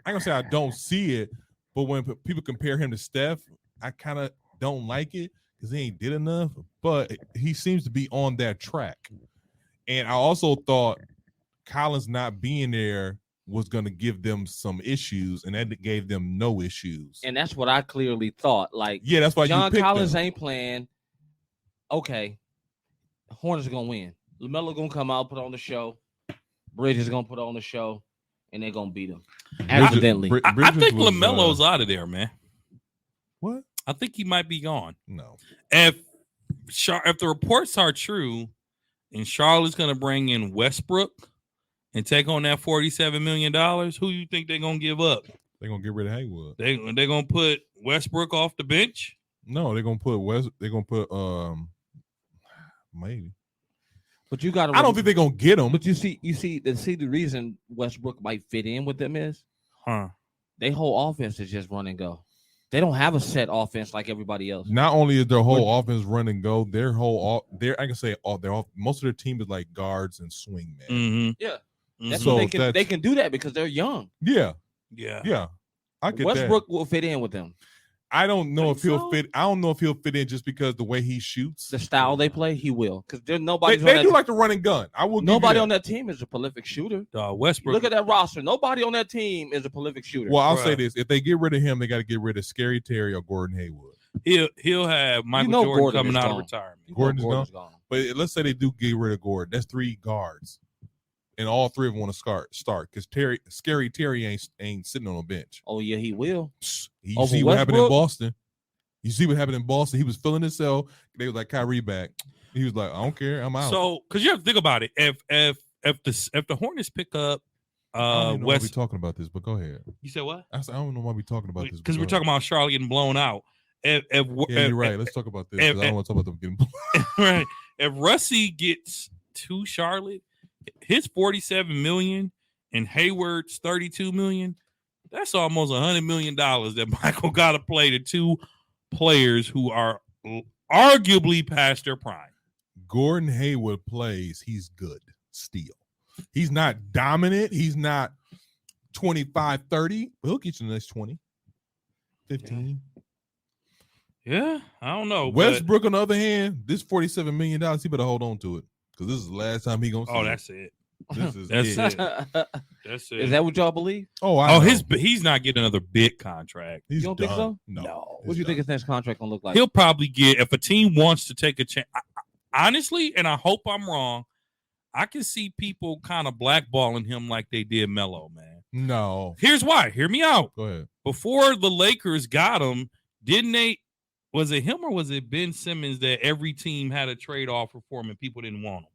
gonna say I don't see it, but when people compare him to Steph, I kind of don't like it because he ain't did enough. But he seems to be on that track, and I also thought Collins not being there was going to give them some issues, and that gave them no issues. And that's what I clearly thought. Like, Yeah, that's why John you picked Collins them. ain't playing. Okay, Hornets are gonna win. LaMelo gonna come out, put on the show. Bridges is gonna put on the show, and they're gonna beat him accidentally. Bri- I Bridges think was, LaMelo's out of there, man. What? I think he might be gone. No. If the reports are true, and Charlotte's going to bring in Westbrook and take on that $47 million, who you think they're going to give up? They're gonna get rid of Haywood. They're going to put Westbrook off the bench? No, they're gonna put maybe. But you got to. I don't think they're gonna get him. But you see the reason Westbrook might fit in with them is Huh. their whole offense is just run and go. They don't have a set offense like everybody else. Not only is their whole offense run and go, I can say most of their team is like guards and swing man. Mm-hmm. Yeah. Mhm. That's So what they that's- can do that because they're young. Yeah, Yeah. I get Westbrook will fit in with them. that. I don't know Think if he'll so? fit. I don't know if he'll fit in just because the way he shoots. The style they play, he will. Because there's nobody. They do like to run and gun. I will. Nobody give on that team is a prolific shooter. Westbrook. Look at that roster. Nobody on that team is a prolific shooter. Well, I'll say Right. this: if they get rid of him, they got to get rid of Scary Terry or Gordon Hayward. He'll have Michael know Jordan Gordon coming is out of gone. retirement. You know Gordon's gone. But let's say they do get rid of Gordon. That's 3 guards. and all three of them want to start because Scary Terry ain't sitting on a bench. Oh yeah, he will. You Over see what happened in Westbrook? Boston. You see what happened in Boston. He was feeling himself. They was like Kyrie back. He was like, I don't care. I'm out. So, because you have to think about it, if the Hornets pick up I don't even know why we West, talking about this, but go ahead. you said what? I don't know why we talking about this Because we're talking about Charlotte getting blown out. Yeah, you're right. Let's talk about this because I don't want to talk about them getting blown. Right. If Russie gets to Charlotte, his $47 million and Hayward's $32 million, that's almost $100 million that Michael got to play to two players who are arguably past their prime. Gordon Hayward plays. He's good still. He's not dominant. He's not 25, 30, but he'll get you the next 20, 15. Yeah, I don't know. Westbrook, on the other hand, this $47 million, he better hold on to it because this is the last time he gonna see Oh, it. that's it. This is That's it. it. That's it. Is that what y'all believe? Oh, I know. He's not getting another big contract. He's You don't think done. so? No. What do you think his next contract gonna look like? He'll probably get, if a team wants to take a chance. Honestly, and I hope I'm wrong, I can see people kind of blackballing him like they did Melo, man. No. Here's why. Hear me out. Go ahead. Before the Lakers got him, didn't they? Was it him or was it Ben Simmons that every team had a trade offer for him and people didn't want him?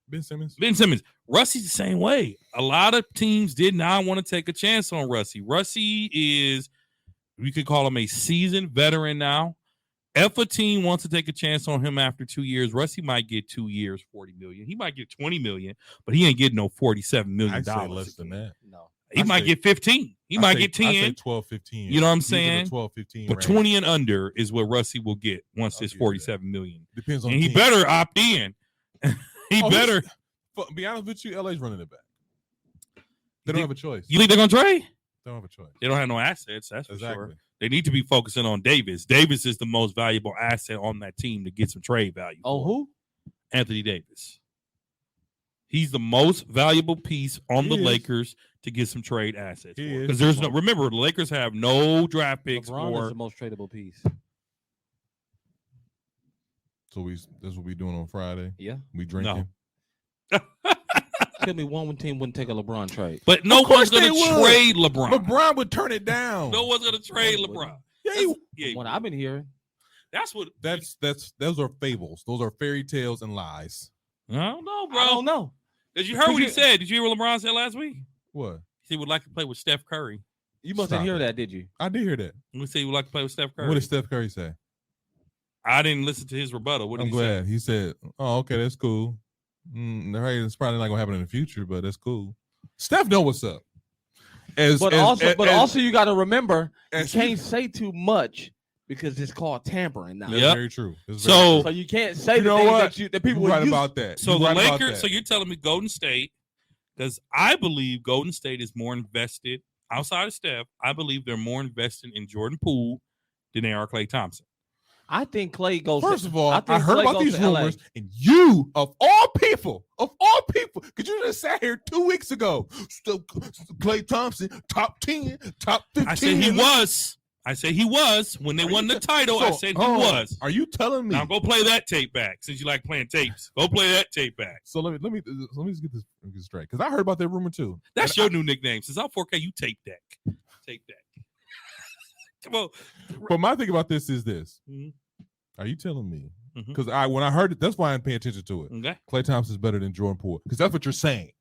Ben Simmons. Ben Simmons. Russie's the same way. A lot of teams did not want to take a chance on Russie. Russie is, we could call him a seasoned veteran now. If a team wants to take a chance on him after 2 years, Russie might get 2 years, $40 million. He might get $20 million, but he ain't getting no $47 million. I'd say less than that. No. He might get 15. He might get 10. I say 12, 15. You know what I'm He's in the saying? 12, 15 But range. 20 and under is what Russie will get once I'll this give you that. $47 million. Depends on And the he team. better opt in. He Oh, better. Be honest with you, LA's running it back. They don't have a choice. You think they're going to trade? They don't have a choice. They don't have no assets. That's for Exactly. sure. They need to be focusing on Davis. Davis is the most valuable asset on that team to get some trade value. Oh, for. who? Anthony Davis. He's the most valuable piece on He the is. Lakers to get some trade assets. He is. Because there's no, remember, the Lakers have no draft picks LeBron is for. the most tradable piece. So that's what we doing on Friday. Yeah. We drinking. Tell me one team wouldn't take a LeBron trade. But no Of course one's going they to would. trade LeBron. LeBron would turn it down. No one's going to trade wouldn't. LeBron. Yeah, That's, he- yeah, What I've been hearing. that's what. those are fables. Those are fairy tales and lies. I don't know, bro. I don't know. Did you hear what he Because said? Did you hear what LeBron said last week? What? He would like to play with Steph Curry. You must Stop have heard it. that, did you? I did hear that. He said he would like to play with Steph Curry. What did Steph Curry say? I didn't listen to his rebuttal. What did I'm he say? glad. He said, "Oh, okay, that's cool. It's probably not gonna happen in the future, but that's cool." Steph know what's up. But also you got to remember you as can't say too much because it's called tampering now. That's Yep. very true. That's So- very So you can't say You the know things what? that people true. You're right use. about that. So You're the right about Lakers. that. So you're telling me Golden State, because I believe Golden State is more invested outside of Steph. I believe they're more invested in Jordan Poole than they are Klay Thompson. I think Clay goes. First of all, I think heard Klay about goes these to LA. rumors, and you, of all people, because you just sat here 2 weeks ago, Klay Thompson, top 10, top 15. I said he was. I said he was when they won the title. I said he was. Are you telling me? Now go play that tape back since you like playing tapes. Go play that tape back. So let me just get this straight, because I heard about that rumor too. That's And your new nickname. Since I'm 4K, you tape deck. Tape deck. Come on. But my thing about this is this: Mhm. Are you telling me? Mhm. Because when I heard it, that's why I'm paying attention to it. Okay. Klay Thompson's better than Jordan Poole, because that's what you're saying.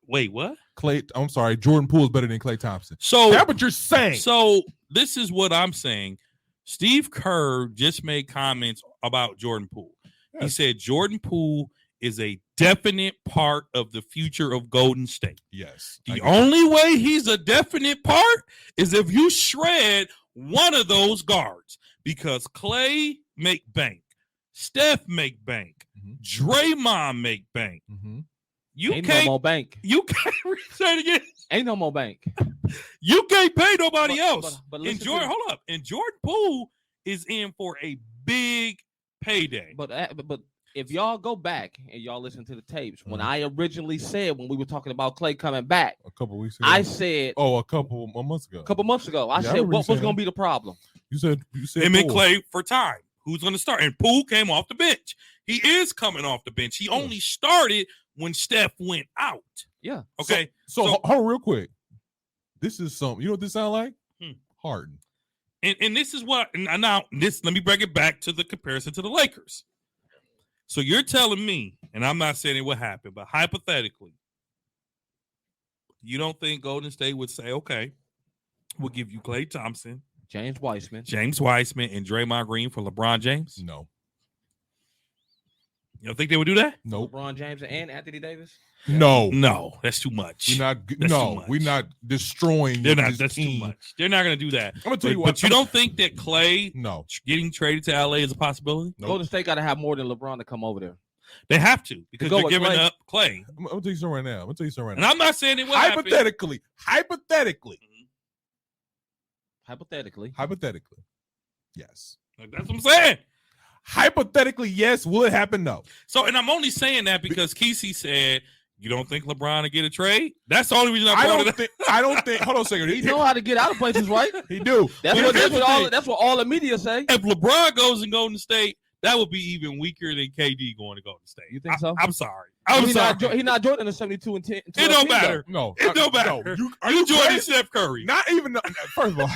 Wait, what? Jordan Poole is better than Klay Thompson. So That's what you're saying. So this is what I'm saying. Steve Kerr just made comments about Jordan Poole. He Yes. said Jordan Poole is a definite part of the future of Golden State. Yes. The only way he's a definite part is if you shred one of those guards, because Clay make bank, Steph make bank, Mhm. Draymond make bank. Mhm. You Ain't no can't. more bank. You can't say it again. Ain't no more bank. You can't pay nobody But- else. but And listen to Jordan, me. hold up. And Jordan Poole is in for a big payday. But if y'all go back and y'all listen to the tapes, when Mhm. I originally said when we were talking about Clay coming back, A couple weeks ago. I said a couple months ago. a couple months ago, I Yeah, I said remember what you was saying going to that. be the problem? You said Him and Poole. Clay for time. Who's going to start? And Poole came off the bench. He is coming off the bench. He only started when Steph went out. Yeah. Okay. So hold on real quick. This is something. You know what this sound like? Harden. And this is what now this. Let me bring it back to the comparison to the Lakers. So you're telling me, and I'm not saying it would happen, but hypothetically, you don't think Golden State would say, "Okay, we'll give you Klay Thompson, James Wiseman, and Draymond Green for LeBron James"? No. You don't think they would do that? Nope. LeBron James, and Anthony Davis? No. No, that's too much. We're not. That's too No, much. we're not destroying. They're not. this That's team. too much. They're not going to do that. I'm gonna tell you But, what. but you don't think that Klay No. getting traded to LA is a possibility? Nope. Golden State got to have more than LeBron to come over there. They have to because go they're with giving Klay. up Klay. I'm gonna tell you something right now. And I'm not saying it will happen. Hypothetically, yes. Like, that's what I'm saying. Hypothetically, yes. Will it happen? No. So, and I'm only saying that because Kesey said, "You don't think LeBron will get a trade?" That's the only reason I brought it up. I don't think. Hold on a second. He know how to get out of places, right? He do. That's what all the media say. If LeBron goes in Golden State, that would be even weaker than KD going to Golden State. You think so? I'm sorry. I'm sorry. He's not joining the 72 and 10. It don't matter. No. It don't matter. No. You joining crazy? Steph Curry? Not even. First of all,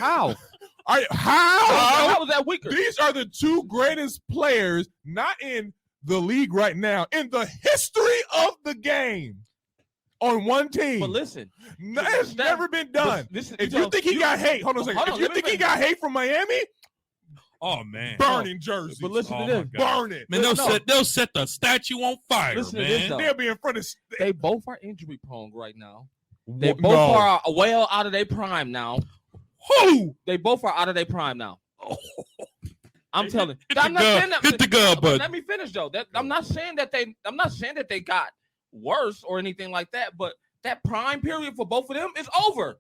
How? how? How was that weaker? These are the two greatest players, not in the league right now, in the history of the game, on one team. But listen, No, it's never been done. If you think he got hate, hold on a second. Hold If on, you let me think he finish. got hate from Miami, Oh man. burning jerseys. But listen Oh, to my this. God. Burn it. Man, they'll set the statue on fire, Listen to this, man. though. They'll be in front of. They both are injury prone right now. They both No. are well out of their prime now. Who? They both are out of their prime now. I'm telling Hit you. I'm the not gun. saying that. Hit the gun, but bud. let me finish though. I'm not saying that they got worse or anything like that. But that prime period for both of them is over.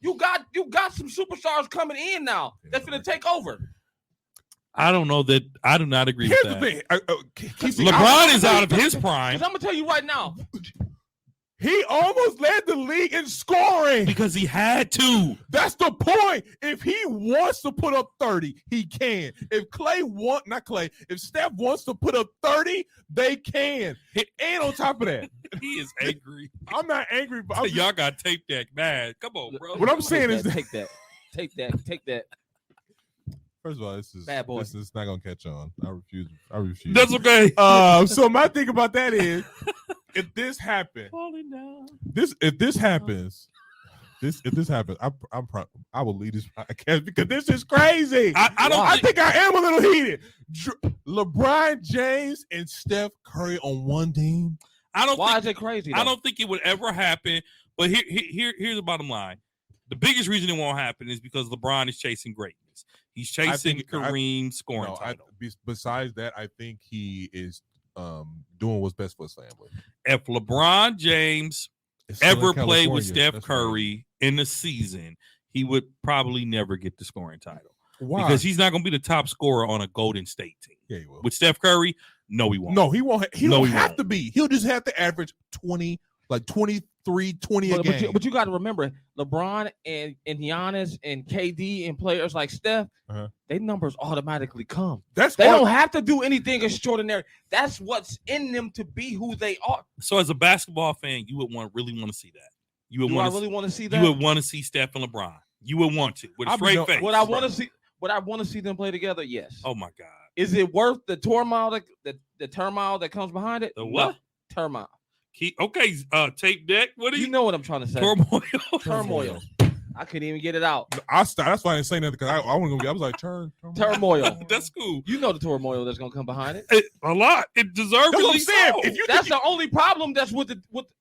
You got some superstars coming in now that's gonna take over. I don't know that. I do not agree Here's with the that. thing. LeBron is out of his prime Because I'm gonna tell you right now. He almost led the league in scoring. because he had to. That's the point. If he wants to put up 30, he can. If if Steph wants to put up 30, they can. And on top of that, He is angry. I'm not angry, but I'm just- Y'all got tape deck mad. Come on, bro. What I'm saying is that- take that. first of all, this is Bad boy. This is not gonna catch on. I refuse. That's okay. So my thing about that is, if this happened, Falling down. if this happens, I will leave this podcast because this is crazy. I don't I think, think I am a little heated. LeBron James and Steph Curry on one team. Why is it crazy? I don't think it would ever happen. But here's the bottom line. The biggest reason it won't happen is because LeBron is chasing greatness. He's chasing Kareem's scoring title. Besides that, I think he is doing what's best for his family. If LeBron James It's still in ever played with California. Steph That's Curry in the season, he would probably never get the scoring title. Why? Because he's not going to be the top scorer on a Golden State team. Yeah, he will. With Steph Curry, no, he won't. No, he won't. He No, don't he have won't. to be. He'll just have to average 20, like 23, 20 a game. But you got to remember, LeBron and Giannis and KD and players like Steph, their numbers automatically come. That's They all- don't have to do anything extraordinary. That's what's in them to be who they are. So as a basketball fan, you would really want to see that. You would Do I want really want to see you that? would want to see Steph and LeBron. You would want to with a I'll be straight done- face. Would I want to see? Would I want to see them play together? Yes. Oh my God. Is it worth the turmoil? The turmoil that comes behind it? The what? No. Turmoil. Okay, tape deck. What do You you know what I'm trying to say? turmoil? Turmoil. I couldn't even get it out. I stopped. That's why I didn't say nothing because I wasn't gonna be. I was like, Turmoil. That's cool. You know the turmoil that's gonna come behind it. A lot. It deserves That's what I'm really saying. so. If you That's the only problem. That's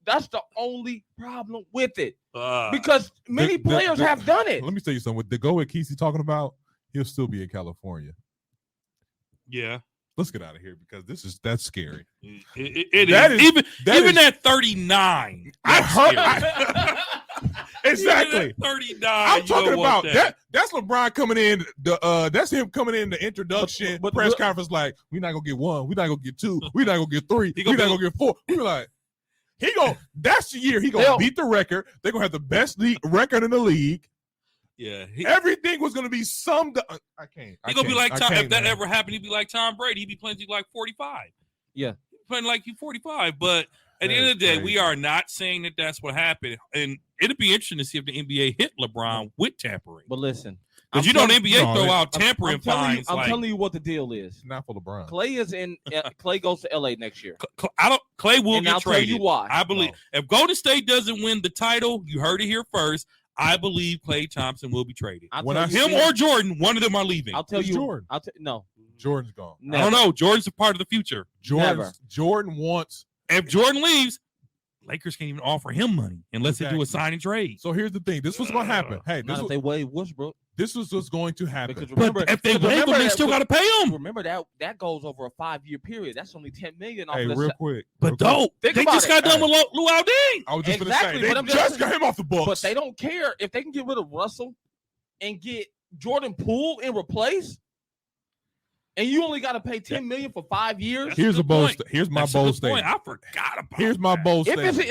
that's the only problem with it. Uh, Because many players have done it. Let me tell you something. With the go with Kesey talking about, he'll still be in California. yeah, Let's get out of here because that's scary. it That is. is- Even is- at 39. I that's heard. scary. Exactly. Even at 39. I'm you talking don't want about that. That's LeBron coming in. That's him coming in the introduction But press conference. Like, we're not gonna get one. We're not gonna get two. We're not gonna get three. He We're gonna not be- gonna get four. We were like, that's the year he gonna They'll- beat the record. They're gonna have the best record in the league. Yeah, Everything was going to be summed up. I can't. He's gonna be like Tom. If that man. ever happened, he'd be like Tom Brady. He'd be playing to you like 45. Yeah. Playing like you 45. But at the end of the day, we are not saying that that's what happened. And it'd be interesting to see if the NBA hit LeBron with tampering. But listen, Because you know the NBA no, throw out tampering I'm telling fines. I'm telling you what the deal is. Not for LeBron. Clay goes to LA next year. Clay will And get I'll tell traded. you why. I believe if Golden State doesn't win the title, you heard it here first. I believe Klay Thompson will be traded. Him or Jordan, one of them are leaving. I'll tell It's you. Jordan. No. Jordan's gone. I don't know. Jordan's a part of the future. Jordan wants. If Jordan leaves, Lakers can't even offer him money unless they do a sign and trade. So here's the thing. This was going to happen. Hey, If they waive Westbrook. this was what's going to happen. Because But if they waive him, they still got to pay him. Remember that goes over a 5-year period. That's only $10 million. Hey, real quick. But don't. They just got done with Lou Alding. I was just Exactly, going but I'm to say, they just just got him off the books. But they don't care if they can get rid of Russell and get Jordan Poole in replace. And you only got to pay $10 million for 5 years. Here's a bold. point. Here's my That's a bold good statement. point. I forgot about Here's my that. bold If statement.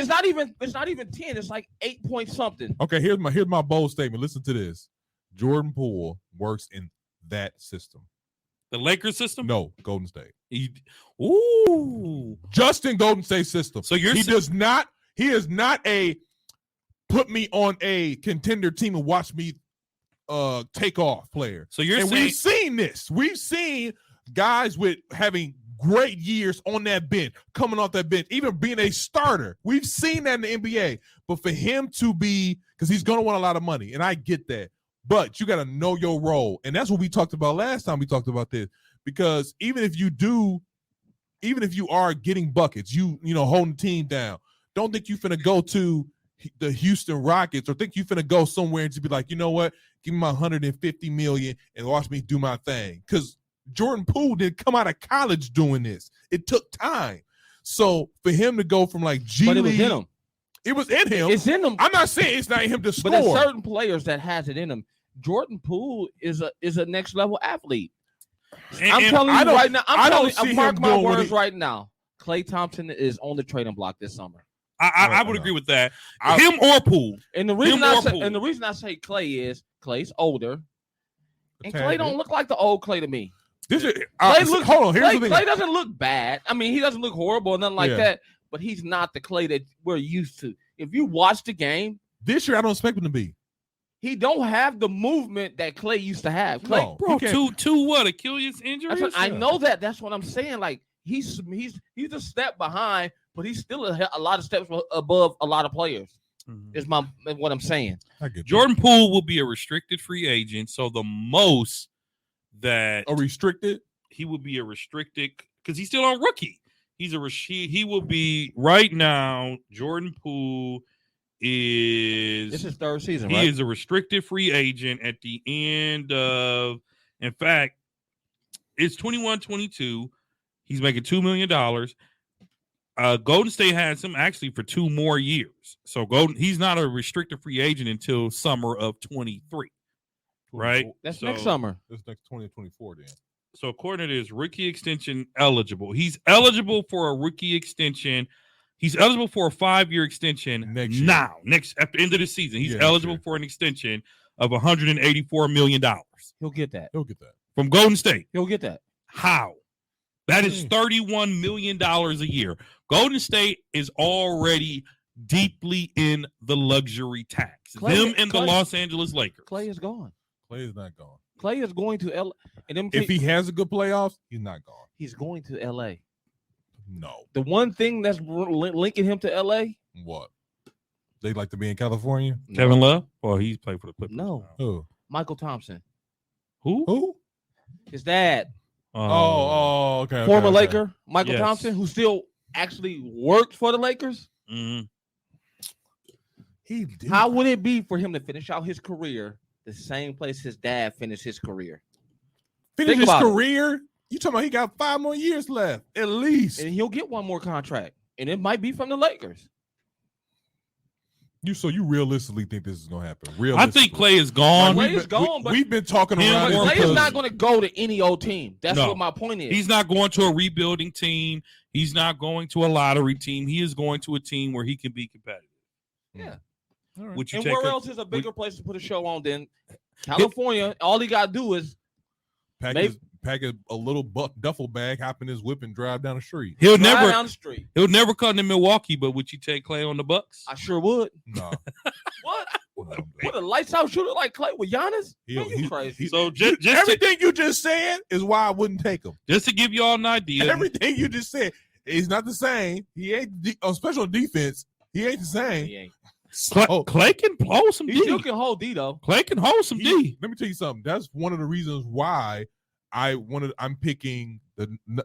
it's not even 10, it's like 8 point something. Okay, here's my bold statement. Listen to this. Jordan Poole works in that system. The Lakers system? No, Golden State. Ooh. Just in Golden State system. So you're he is not a put me on a contender team and watch me take off player. So you're and saying we've seen this. We've seen guys with having great years on that bench, coming off that bench, even being a starter. We've seen that in the NBA. But for him to be, because he's going to want a lot of money, and I get that. But you got to know your role. And that's what we talked about last time we talked about this. Because even if you are getting buckets, you holding the team down, don't think you finna go to the Houston Rockets or think you finna go somewhere and just be like, you know what, give me my $150 million and watch me do my thing. Because Jordan Poole didn't come out of college doing this. It took time. So for him to go from like G But it League, was in him. it was in him. It's in him. I'm not saying it's not in him to score. But there's certain players that has it in them. Jordan Poole is a next level athlete. I'm telling you right now. I'm marking my words right now. Klay Thompson is on the trading block this summer. I would agree with that. Him or Poole. And the reason I say Klay is Klay's older, and Klay don't look like the old Klay to me. Hold on. Here's the thing. Klay doesn't look bad. I mean, he doesn't look horrible or nothing like that. But he's not the Klay that we're used to. If you watch the game this year, I don't expect him to be. He don't have the movement that Klay used to have. Klay, No, bro, two what? Achilles injuries? I know that. That's what I'm saying. Like he's a step behind, but he's still a lot of steps above a lot of players. Is what I'm saying. I get Jordan Poole will be a restricted free agent, so the most that a restricted he will be a restricted because he's still on rookie. He will be right now. Jordan Poole is this is third season. He right? is a restricted free agent at the end of. In fact, it's 21-22. He's making $2 million. Golden State has him actually for 2 more years. So he's not a restricted free agent until summer of 23. Right? That's next summer. That's next 2024 then. So according to this, rookie extension eligible. He's eligible for a rookie extension. He's eligible for a 5-year extension next year. At the end of the season. He's eligible for an extension of $184 million. He'll get that. From Golden State. He'll get that. How? That is $31 million a year. Golden State is already deeply in the luxury tax. Them and the Los Angeles Lakers. Klay is gone. Klay is not gone. Klay is going to L. And if he has a good playoffs, he's not gone. He's going to L.A. No. The one thing that's linking him to L.A. What? They like to be in California? Kevin Love? Well, he's played for the Clippers. No. Who? Michael Thompson. Who? His dad. Okay. Former Laker, Michael Thompson, who still actually worked for the Lakers. Mm-hmm. He did. How would it be for him to finish out his career the same place his dad finished his career? Finish his career? You talking about he got 5 more years left, at least. And he'll get one more contract. And it might be from the Lakers. So you realistically think this is gonna happen? I think Klay is gone. Klay is gone, but we've been talking around. Klay is not going to go to any old team. That's what my point is. He's not going to a rebuilding team. He's not going to a lottery team. He is going to a team where he can be competitive. Yeah. All right. Would you And take where a- else is a bigger place to put a show on than California? All he got to do is Pack a little duffel bag, hop in his whip, and drive down the street. He'll drive never down the street. come to Milwaukee, but would you take Clay on the Bucks? I sure would. No, What? no. What a lights out shooter like Clay with Giannis? Man, you crazy. So just to, everything you just said is why I wouldn't take him. just to give you all an idea, Everything you just said is not the same. He ain't on special defense. He ain't the same. He ain't. So, Clay can hold some He D. still can hold D though. Clay can hold some D. let me tell you something. That's one of the reasons why I'm picking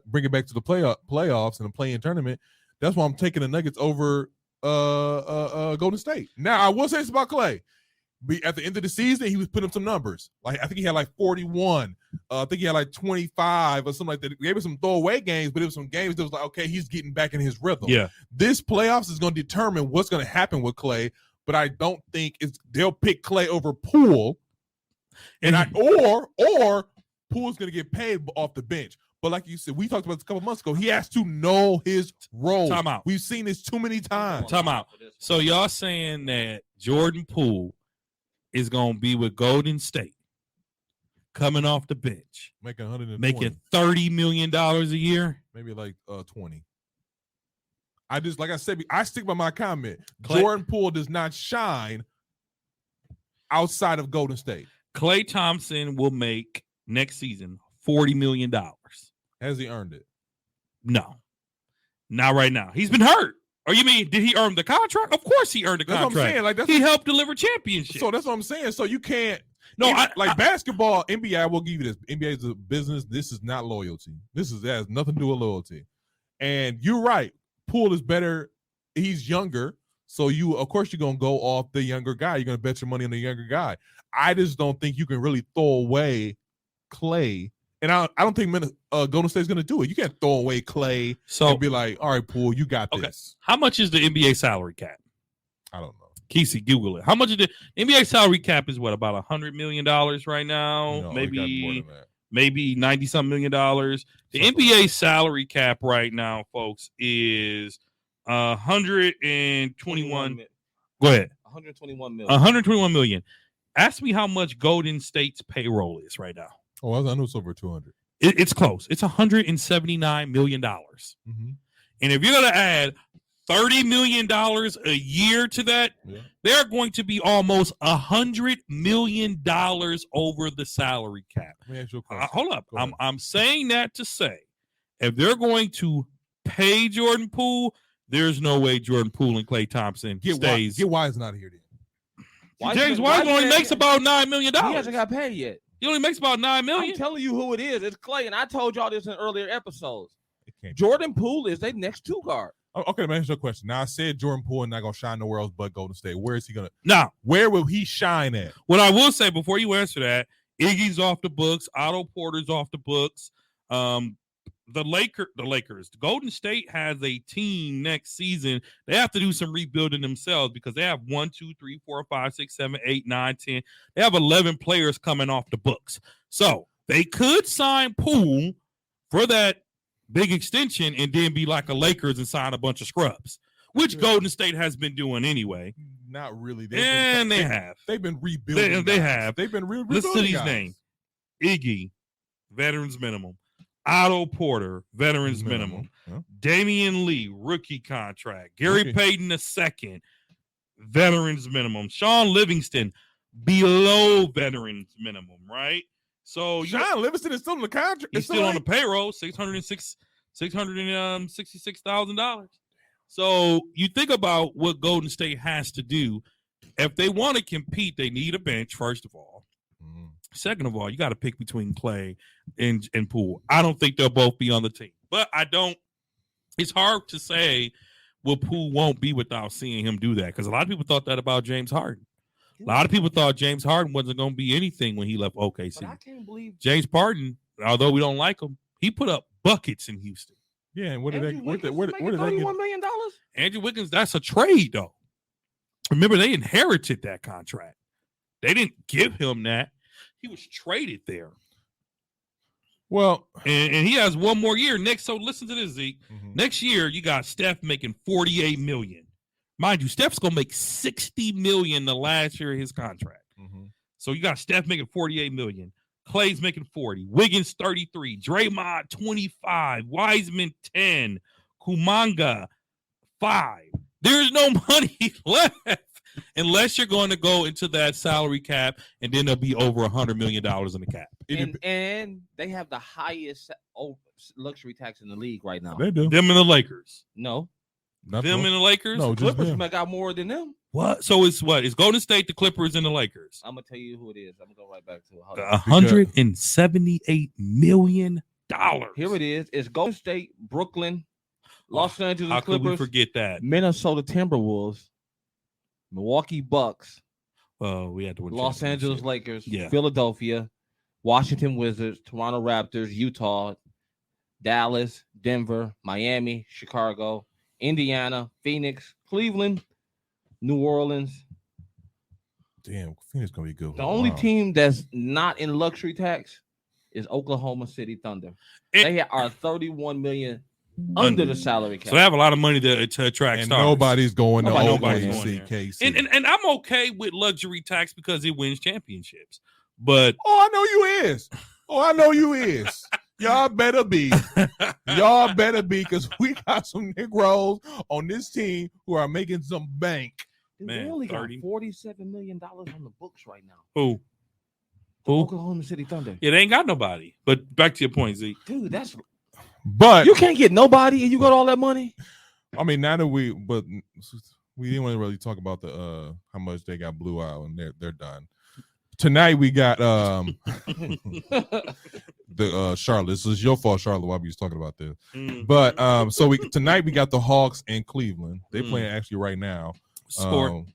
bring it back to the playoffs and the play-in tournament. That's why I'm taking the Nuggets over Golden State. Now I will say this about Clay. At the end of the season, he was putting up some numbers. Like I think he had like 41. I think he had like 25 or something like that. Maybe some throwaway games, but it was some games that was like, okay, he's getting back in his rhythm. Yeah. This playoffs is going to determine what's going to happen with Clay, but I don't think they'll pick Clay over Poole, or Poole's going to get paid off the bench. But like you said, we talked about this a couple months ago. He has to know his role. Time out. We've seen this too many times. Time out. So y'all saying that Jordan Poole is going to be with Golden State, coming off the bench, Making 120. making $30 million a year? Maybe like 20. I just, like I said, I stick by my comment. Clay- Jordan Poole does not shine outside of Golden State. Klay Thompson will make next season $40 million. Has he earned it? No, not right now. He's been hurt. Or you mean, did he earn the contract? Of course he earned the That's what I'm contract. saying. Like that's He helped deliver championships. so that's what I'm saying. So you can't. No, even- I- basketball, NBA. I will give you this. NBA is a business. This is not loyalty. That has nothing to do with loyalty. And you're right. Poole is better. He's younger, so you're gonna go off the younger guy. You're gonna bet your money on the younger guy. I just don't think you can really throw away Clay. And I don't think Golden State's gonna do it. You can't throw away Clay So and be like, all right, Poole, you got Okay. this. how much is the NBA salary cap? I don't know. Kesey, Google it. How much is the NBA salary cap? Is what, about $100 million right now? No, it got more than that. maybe 90-something million dollars. The Something NBA like salary cap right now, folks, is 121. Go ahead. 121 million. 121 million. Ask me how much Golden State's payroll is right now. Oh, I know it's over 200. It's close. It's $179 million. Mm-hmm. And if you're going to add $30 million a year to that, Yeah. they're going to be almost $100 million over the salary cap. Let me ask you a question. Hold up. Go ahead. I'm saying that to say, if they're going to pay Jordan Poole, there's no way Jordan Poole and Klay Thompson stays. Get Wise not here then. James Wise only makes about $9 million. He hasn't got paid yet. He only makes about $9 I'm million. telling you who it is. It's Clay, and I told y'all this in earlier episodes. It can't. Jordan Poole is their next two guard. Oh, okay, let me ask you a question. Now I said Jordan Poole not gonna shine nowhere else but Golden State. Where is he gonna? Now, Where will he shine at? what I will say before you answer that, Iggy's off the books, Otto Porter's off the books. The Lakers, Golden State has a team next season. They have to do some rebuilding themselves because they have 1, 2, 3, 4, 5, 6, 7, 8, 9, 10. They have 11 players coming off the books. So they could sign Poole for that big extension and then be like a Lakers and sign a bunch of scrubs, which Golden State has been doing anyway. Not really. And they have. They've been rebuilding. They guys. have. They've been rebuilding. Listen to these guys. names. Iggy, veterans minimum. Otto Porter, veterans minimum. Yeah. Damian Lee, rookie contract. Gary Rookie. Payton II, veterans minimum. Sean Livingston, below veterans minimum, right? So Sean Livingston is still in the contract. he's still on the payroll, $666,000. So you think about what Golden State has to do. If they want to compete, they need a bench, first of all. Mhm. Second of all, you got to pick between Clay and Poole. I don't think they'll both be on the team, but it's hard to say Poole won't be without seeing him do that, because a lot of people thought that about James Harden. A lot of people thought James Harden wasn't going to be anything when he left But I OKC. can't believe James Harden, although we don't like him, he put up buckets in Houston. Yeah, and where did Andrew they Wiggins where is did making they get? $31 million? Andrew Wiggins, that's a trade, though. Remember, they inherited that contract. They didn't give him that. He was traded there. Well, And he has one more year next. So listen to this, Zeke. mhm. Next year, you got Steph making $48 million. Mind you, Steph's gonna make $60 million the last year of his contract. Mhm. So you got Steph making $48 million, Clay's making 40, Wiggins 33, Draymond 25, Wiseman 10, Kumanga 5. There's no money left unless you're going to go into that salary cap, and then there'll be over $100 million in the cap. And they have the highest luxury tax in the league right now. They do. Them and the Lakers. No, Not Them for- and the Lakers. No, just Clippers them. got more than them. What? So it's what? It's Golden State, the Clippers, and the Lakers. I'm gonna tell you who it is. I'm gonna go right back to it. Hold The on. $178 million. Here it is. It's Golden State, Brooklyn, Los Angeles How could we Clippers, forget that? Minnesota Timberwolves, Milwaukee Bucks, Well, we had to win Los Angeles championship. Lakers, Yeah. Philadelphia, Washington Wizards, Toronto Raptors, Utah, Dallas, Denver, Miami, Chicago, Indiana, Phoenix, Cleveland, New Orleans. Damn, Phoenix gonna be good. The only team that's not in luxury tax is Oklahoma City Thunder. They are 31 million under the salary cap. So they have a lot of money to attract and stars. nobody's going to Nobody's OKC, going KC. And I'm okay with luxury tax because it wins championships. But Oh, I know you is. Oh, I know you is. Y'all better be. Y'all better be, because we got some Negroes on this team who are making some bank. Dude, Man, they only 30. got $47 million on the books right now. who? Who? Oklahoma City Thunder. Yeah, they ain't got nobody. But back to your point, Zeke. Dude, that's But you can't get nobody and you got all that money. I mean, now that we didn't want to really talk about the how much they got blew out, and they're done. Tonight we got the Charlotte. This is your fault, Charlotte, while we was talking about this. But so tonight we got the Hawks and Cleveland. They playing actually right now. Score.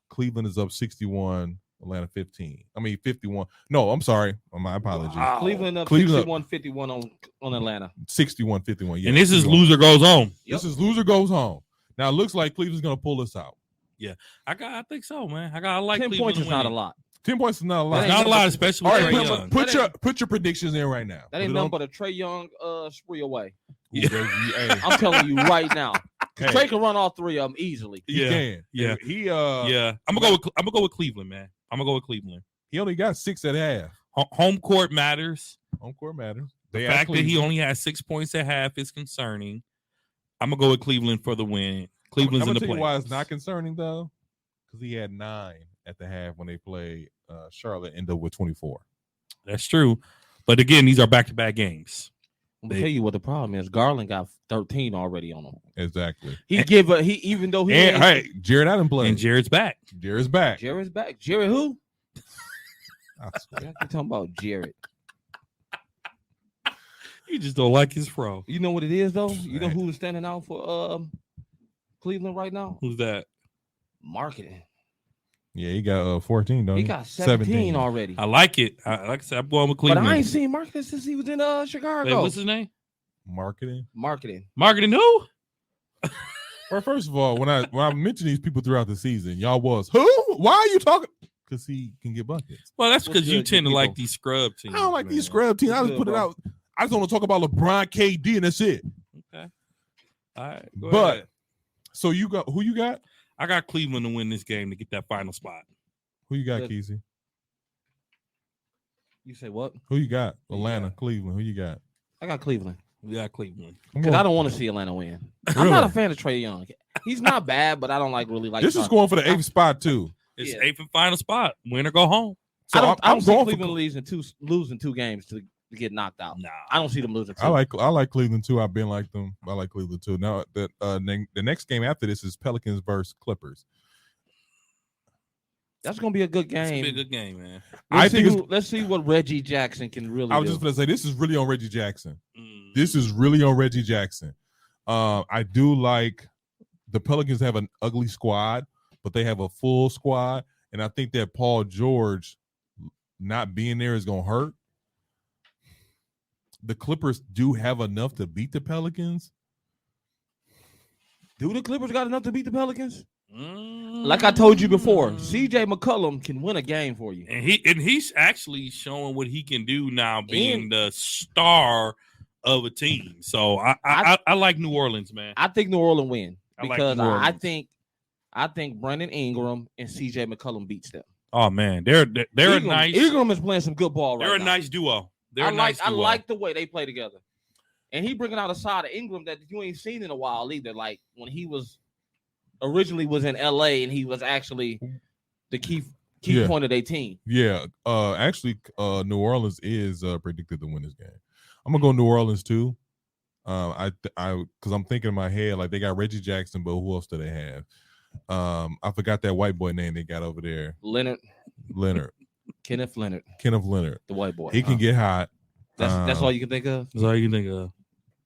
Cleveland is up 61, Atlanta 15. I mean 51. No, I'm sorry. My apologies. Wow. Cleveland up Cleveland- 61-51 on Atlanta. 61-51. Yeah. And this is 61. loser goes home. This is loser goes home. Now it looks like Cleveland's gonna pull us out. I think so, man. I like 10 Cleveland points to is not a win. lot. 10 points is not a lot. That It's ain't not a lot, especially All with right, Trae nothing. Young. put your predictions in right now. That ain't Put it nothing on- but a Trae Young spree away. Ooh, Yeah. hey, I'm telling you right now. hey, Trae can run all three of them easily. he Yeah, can. yeah. He Yeah, I'm gonna go with Cleveland, man. I'm gonna go with Cleveland. he only got 6 at half. Home court matters. Home court matters. The They fact that he Cleveland. only has 6 points at half is concerning. I'm gonna go with Cleveland for the win. Cleveland's I'm in gonna the tell you why it's playoffs. not concerning though, because he had 9 at the half when they played Charlotte, ended up with 24. That's true, but again, these are back-to-back games. I'm gonna tell you what the problem is. Garland got 13 already on him. Exactly. He even though he And ain't- hey, Jared Allen played. And Jared's back. Jared's back. Jared's back. Jared who? I swear. You talking about Jared? You just don't like his fro. You know what it is though. You know Right. who's standing out for Cleveland right now? Who's that? Marketing. Yeah, he got 14, don't He he? got 17 already. I like it. Like I said, I'm going with But Cleveland. I ain't seen Marketing since he was in Chicago. Wait, what's his name? Marketing. Marketing. Marketing who? Well, first of all, when I mention these people throughout the season, y'all was who? Why are you talking? Because he can get buckets. Well, that's What's because you good, tend to good like people? these scrub teams. I don't like man. these scrub teams. I What's just good, put it bro? out. I just want to talk about LeBron, KD, and that's it. Okay. All right. Go But ahead. so you got who you got? I got Cleveland to win this game to get that final spot. Who you got, Good. Kesey? You say what? Who you got? Who you Atlanta, got? Cleveland. Who you got? I got Cleveland. We got Cleveland. Because I don't want to see Atlanta win. I'm not a fan of Trae Young. He's not bad, but I don't really like This is Charlotte. going for the 8th spot too. It's Yeah. 8th and final spot. Win or go home. So I I'm don't see going Cleveland for. losing two games to get knocked out. Nah. I don't see them losing two. I like Cleveland too. I've been like them. I like Cleveland too. Now the next game after this is Pelicans versus Clippers. That's gonna be a good It's game. a good game, man. Let's see what Reggie Jackson can really I was do. just gonna say this is really on Reggie Jackson. Mm. This is really on Reggie Jackson. I do like the Pelicans have an ugly squad, but they have a full squad, and I think that Paul George not being there is gonna hurt. The Clippers do have enough to beat the Pelicans. Do the Clippers got enough to beat the Pelicans? Mm. Like I told you before, CJ McCollum can win a game for you. And he's actually showing what he can do now, being the star of a team. So I like New Orleans, man. I think New Orleans win I like because New I Orleans. think I think Brandon Ingram and C.J. McCollum beats them. Oh man, they're a nice. Ingram is playing some good ball right now. They're a nice duo. I like the way they play together. And he bringing out a side of Ingram that you ain't seen in a while either. Like when he was originally in LA and he was actually the key point of their team. Yeah. Actually, New Orleans is predicted to win this game. I'm gonna go New Orleans too. Because I'm thinking in my head like they got Reggie Jackson, but who else do they have? I forgot that white boy name they got over there. Leonard. Kenneth Leonard, the white boy. He can get hot. That's all you can think of. That's all you can think of.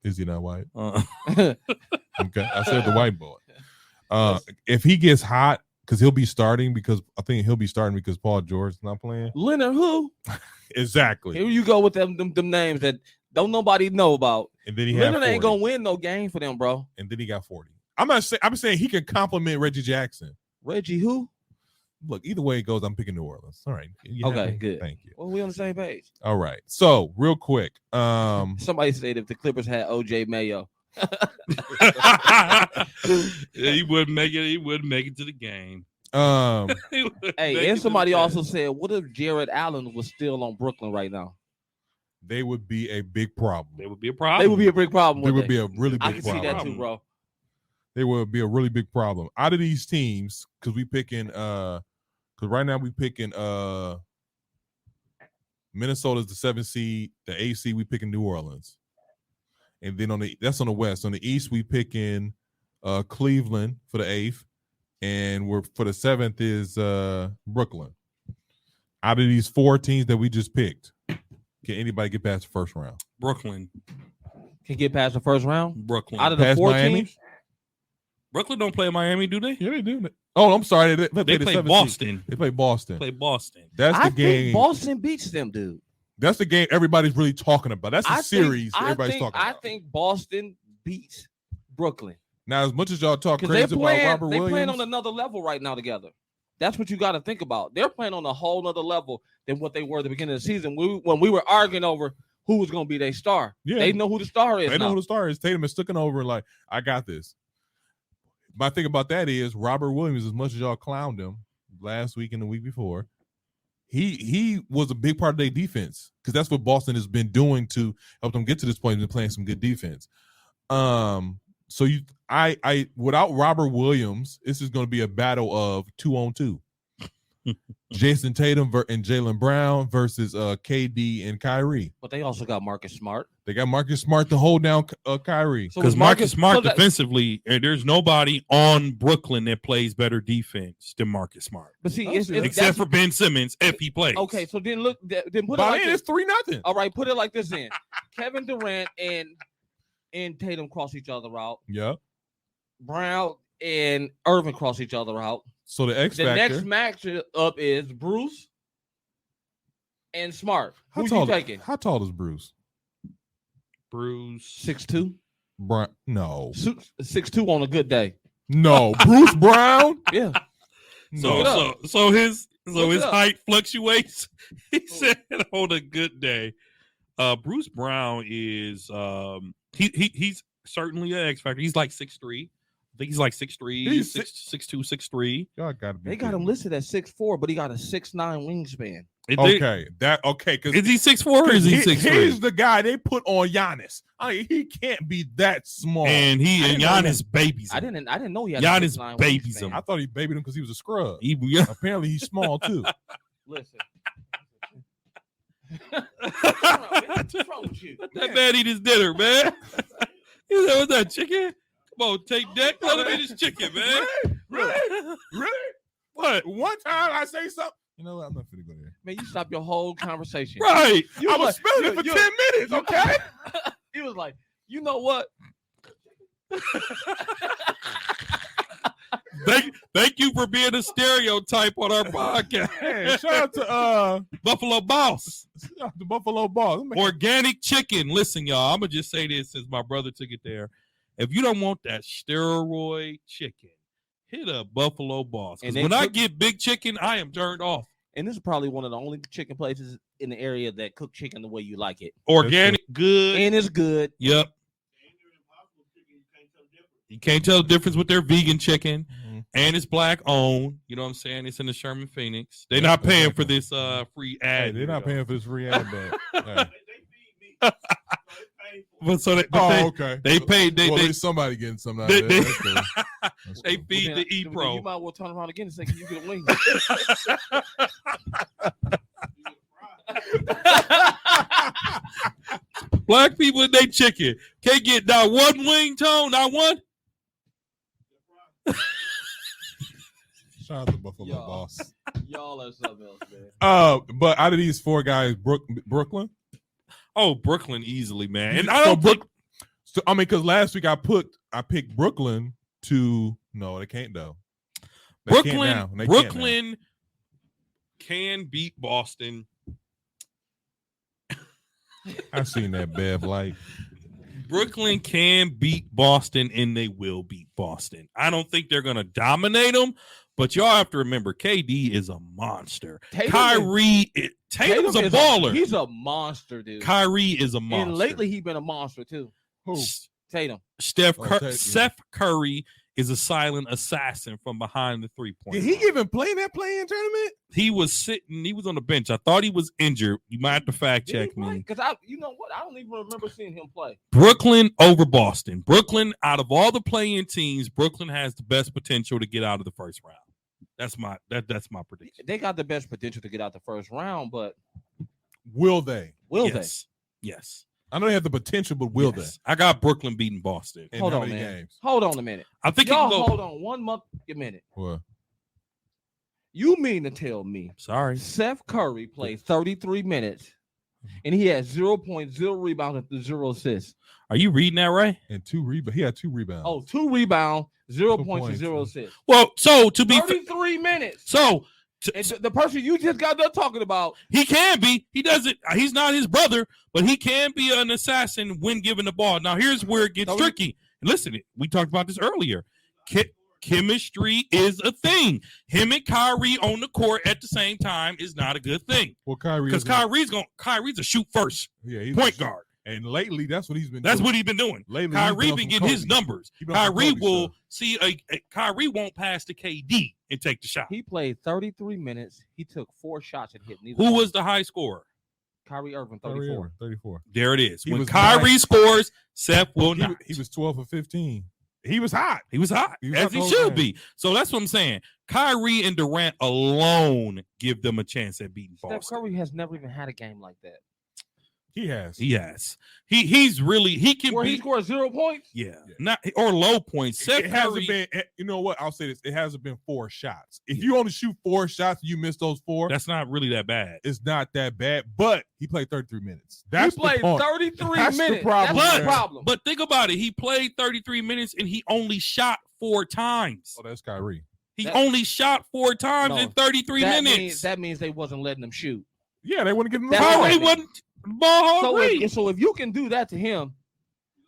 Is he not white? Okay, I said the white boy. If he gets hot, because he'll be starting because Paul George's not playing. Leonard who? Exactly. Here you go with them names that don't nobody know about. And then Leonard ain't gonna win no game for them, bro. And then he got 40. I'm saying he can compliment Reggie Jackson. Reggie who? Look, either way it goes, I'm picking New Orleans. All right. Okay, good. Thank you. Well, we on the same page. All right. So real quick. Somebody said if the Clippers had OJ Mayo. He wouldn't make it. He wouldn't make it to the game. Hey, and somebody also said, what if Jared Allen was still on Brooklyn right now? They would be a big problem. They would be a problem. They would be a big problem. They would be a really big problem. I can see that too, bro. They would be a really big problem. Out of these teams, because we picking because right now we picking Minnesota's the 7th seed, the 8th seed, we picking New Orleans. And then that's on the West. On the East, we picking Cleveland for the 8th. And we're for the 7th is Brooklyn. Out of these 4 teams that we just picked, can anybody get past the first round? Brooklyn can get past the first round. Brooklyn out of the past 4 Miami? teams. Brooklyn don't play Miami, do they? Yeah, they do. Oh, I'm sorry. They play the Boston. Seed. They play Boston. That's the I game. think Boston beats them, dude. That's the game everybody's really talking about. That's the series everybody's talking about. I think Boston beats Brooklyn. Now, as much as y'all talk crazy about Robert Williams, they're playing on another level right now together. That's what you got to think about. They're playing on a whole nother level than what they were at the beginning of the season. When we were arguing over who was going to be their star. Yeah. They know who the star is. They know who the star is. Tatum is sticking over and like, I got this. My thing about that is Robert Williams, as much as y'all clowned him last week and the week before, he was a big part of their defense because that's what Boston has been doing to help them get to this point and playing some good defense. So I without Robert Williams, this is going to be a battle of 2-on-2. Jason Tatum and Jaylen Brown versus KD and Kyrie. But they also got Marcus Smart. They got Marcus Smart to hold down Kyrie. Because Marcus Smart defensively, there's nobody on Brooklyn that plays better defense than Marcus Smart. But see, except for Ben Simmons, if he plays. Okay, so then put it like this. It's 3-0. All right, put it like this then. Kevin Durant and Tatum cross each other out. Yeah. Brown and Irving cross each other out. So the next matchup is Bruce and Smart. Who you taking? How tall is Bruce? Bruce 6'2". No. 6'2" on a good day. No. Bruce Brown? Yeah. So his height fluctuates. He said on a good day. Bruce Brown is he's certainly an X factor. He's like 6'3". I think he's like 6'3", 6'2", 6'3". Y'all gotta be. They got him listed at 6'4", but he got a 6'9" wingspan. Because is he 6'4" or is he 6'3"? He's the guy they put on Giannis. I mean, he can't be that small. And Giannis babies him. I didn't know he had Giannis a 6'9" babies wingspan. him. I thought he babied him because he was a scrub. Yeah. Apparently, he's small too. Listen. What's wrong with you? Let that man eat his dinner, man. You know what's that, chicken? Come on, take that. Let him eat his chicken, man. Really? What? One time I say something. You know what? I'm not finna go there. Man, you stop your whole conversation. Right. I was spilling it for 10 minutes, okay? He was like, you know what? Thank you for being a stereotype on our podcast. Hey, shout out to Buffalo Boss. The Buffalo Boss. Organic chicken. Listen, y'all, I'm gonna just say this since my brother took it there. If you don't want that steroid chicken, hit up Buffalo Boss. Because when I get big chicken, I am turned off. And this is probably one of the only chicken places in the area that cook chicken the way you like it. Organic, good. And it's good. Yep. You can't tell the difference with their vegan chicken. Mm-hmm. And it's black owned. You know what I'm saying? It's in the Sherman Phoenix. They're not paying for this free Hey, ad. they're not paying for this free ad bet. Hey. But so they, Okay. they paid. Well, They there's somebody getting something out they- of they- that. That's they cool. feed Well, the then, E then Pro. You might well turn around again and say, "Can you get a wing?" Black people and they chicken can't get not one wing, Tone, not one. Shout out to Buffalo Yo. Boss. Y'all are something else, man. But out of these 4 guys, Brooklyn. Oh, Brooklyn easily, man. And So I don't think So I mean, because last week I picked Brooklyn to no, they can't though. They can't now. They can't now. Brooklyn can beat Boston. I seen that Bev like. Brooklyn can beat Boston, and they will beat Boston. I don't think they're going to dominate them, but y'all have to remember, KD is a monster. Tatum's a baller. He's a monster, dude. Kyrie is a monster. And lately, he's been a monster too. Who? Tatum. Tatum. Seth Curry is a silent assassin from behind the 3-point Did he line. even play in that play-in tournament? He was sitting. He was on the bench. I thought he was injured. You might have to fact check me. Because you know what? I don't even remember seeing him play. Brooklyn over Boston. Brooklyn, out of all the play-in teams, Brooklyn has the best potential to get out of the first round. That's my prediction. They got the best potential to get out the first round, but Will they? will Yes. Yes. I know they have the potential, but will Yes. I got Brooklyn beating Boston. they? In Hold how on, many man. games? Hold on a minute. I think Y'all he can go. hold on a minute. What? You mean to tell me Sorry. Seth Curry played 33 minutes and he had 0.0 rebounds and 0 assists? Are you reading that right? And 2 rebounds. He had 2 rebounds. Oh, 2 rebounds, 0 2 points, and points, 0 man. assists. Well, so to be 33 minutes. so And the person you just got done talking about, he can be. He doesn't. He's not his brother, but he can be an assassin when given the ball. Now, here's where it gets tricky. And listen, we talked about this earlier. Chemistry is a thing. Him and Kyrie on the court at the same time is not a good thing Well, Kyrie. because isn't- Kyrie's a shoot first yeah, he's point guard. And lately, that's what he's been That's doing. what he's been doing. Lately, Kyrie been getting his numbers. He been on some Kyrie Kobe will stuff. see Kyrie won't pass to KD and take the shot. he played 33 minutes. He took 4 shots and hit neither Who one. was the high scorer? Kyrie Irving, Kyrie 34. Irving, 34. There it is. He When was Kyrie nice. scores, Seth will not. He was 12 for 15. He was hot. He was hot, He was as hot he the whole should game. be. So that's what I'm saying. Kyrie and Durant alone give them a chance at beating Steph Boston. Curry has never even had a game like that. He has. He has. He's really he can Where he beat. scored 0 points? Yeah, not or low points. Seth It hasn't Curry. been. You know what? I'll say this. It hasn't been 4 shots. If you only shoot 4 shots, you miss those 4. That's not really that bad. It's not that bad. But he played 33 minutes. That's He played the point. 33 That's the minutes. problem, That's the man. problem. But think about it. He played 33 minutes and he only shot 4 times. Oh, that's Kyrie. He That- only shot 4 times No, in 33 minutes. that means they wasn't letting him shoot. Yeah, they wouldn't give him the That's ball. what Kyrie I mean. wasn't ball So hungry. so if you can do that to him,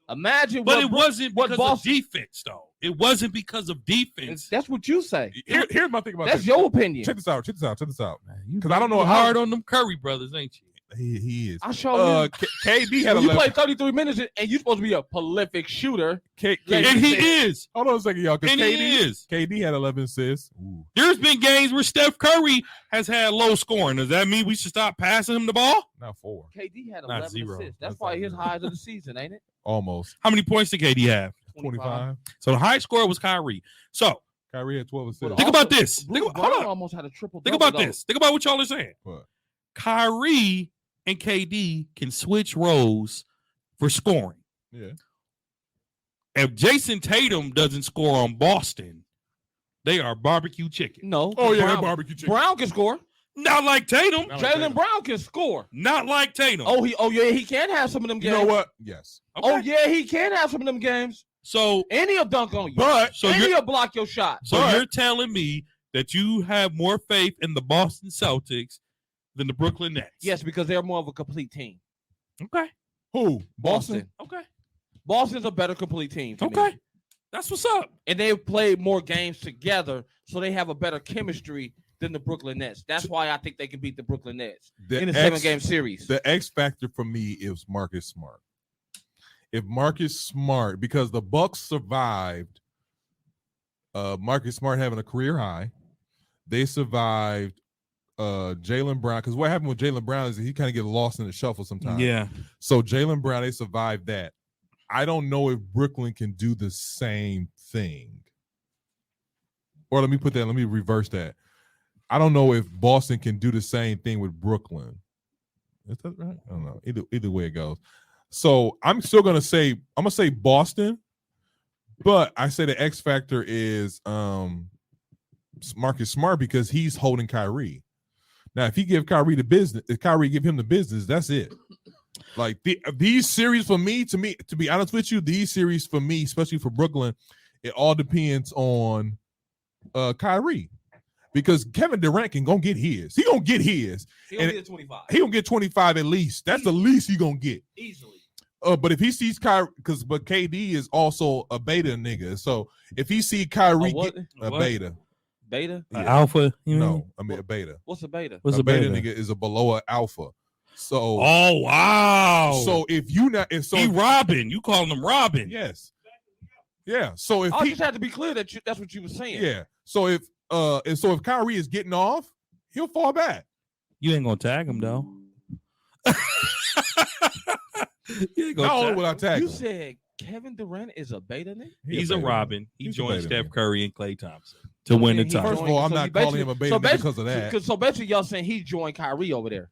imagine But what it wasn't what because Boston- of defense, though. It wasn't because of defense. That's what you say. Here's my thing about That's this. your opinion. Check this out. Check this out. Check this out. You 'Cause I don't know you how- hard on them Curry brothers, ain't you? He is. I show you. KD had When you 11. play 33 minutes and you're supposed to be a prolific shooter. KD, And he is. Hold on a second, y'all. 'Cause And he is. KD had 11 assists. Ooh. There's been games where Steph Curry has had low scoring. Does that mean we should stop passing him the ball? Not 4. KD had Not 11 zero. assists. That's That's probably not his zero. highs of the season, ain't it? Almost. How many points did KD have? 25. So the high score was Kyrie. So Kyrie had 12 assists. think about this. Bruce Hold Brown on. almost had a triple. Think about this. Think about what y'all are saying. What? Kyrie and KD can switch roles for scoring. Yeah. If Jason Tatum doesn't score on Boston, they are barbecue chicken. No. Oh, yeah, Brown, that barbecue chicken. Brown can score. Not like Tatum. Not like Jalen Tatum. Brown can score. Not like Tatum. Oh, yeah, he can have some of them You games. know what? Yes. Okay. Oh, yeah, he can have some of them games. So And he'll dunk on you. But So and you're- he'll block your shot. So But- you're telling me that you have more faith in the Boston Celtics than the Brooklyn Nets? Yes, because they're more of a complete team. Okay. who? Boston? Okay. Boston's a better complete team. to me. Okay. That's what's up. And they've played more games together, so they have a better chemistry than the Brooklyn Nets. That's why I think they can beat the Brooklyn Nets in a 7-game series. The X factor for me is Marcus Smart. If Marcus Smart, because the Bucks survived Marcus Smart having a career high. They survived Jaylen Brown, because what happened with Jaylen Brown is he kind of get lost in the shuffle sometimes. Yeah. So Jaylen Brown, they survived that. I don't know if Brooklyn can do the same thing. Or let me reverse that. I don't know if Boston can do the same thing with Brooklyn. Is that right? I don't know. Either way it goes. So I'm gonna say Boston, but I say the X factor is Marcus Smart, because he's holding Kyrie. Now, if he give Kyrie the business, if Kyrie give him the business, that's it. Like these series to be honest with you, these series for me, especially for Brooklyn, it all depends on Kyrie. Because Kevin Durant can go get his. He gonna get his. He gonna get 25. He gonna get 25 at least. That's the least he gonna get. Easily. But if he sees Kyrie, but KD is also a beta nigga. So if he see Kyrie get a beta. Beta? Yeah. Alpha? No, I mean a beta. What's a beta? What's a beta nigga is a below an alpha. So oh wow. So if you not if so he Robin, you calling him Robin. Yes. Yeah. So if I just had to be clear that that's what you were saying. Yeah. So if Kyrie is getting off, he'll fall back. You ain't gonna tag him though. You ain't gonna Not only tag will I him. tag You him. said Kevin Durant is a beta nigga? He's a beta Robin. nigga. He He's a joined beta Steph nigga. Curry and Klay Thompson to win the He title. First of all, I'm so not he calling him a beta nigga because of that. So basically, y'all saying he joined Kyrie over there.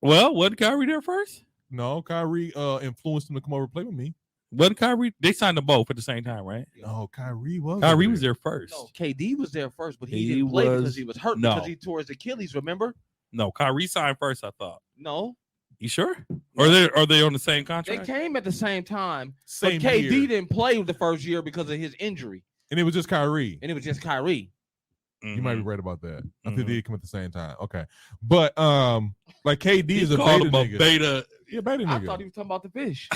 Well, wasn't Kyrie there first? No, Kyrie influenced him to come over and play with me. Wasn't Kyrie? They signed them both at the same time, right? No, Kyrie was. Kyrie over was there first. No, KD was there first, but he He didn't play because was- he was hurt no. because he tore his Achilles. Remember? No, Kyrie signed first. I thought. Oh, No, You sure? Or are they on the same they contract? came at the same time. Same but KD year. didn't play the first year because of his injury, And it was just Kyrie. and it was just Kyrie. You might be Mhm. right about that. I think Mhm. they did come at the same time. Okay. But like KD He is a called beta him a nigga. beta. Yeah, beta I nigga. thought he was talking about the fish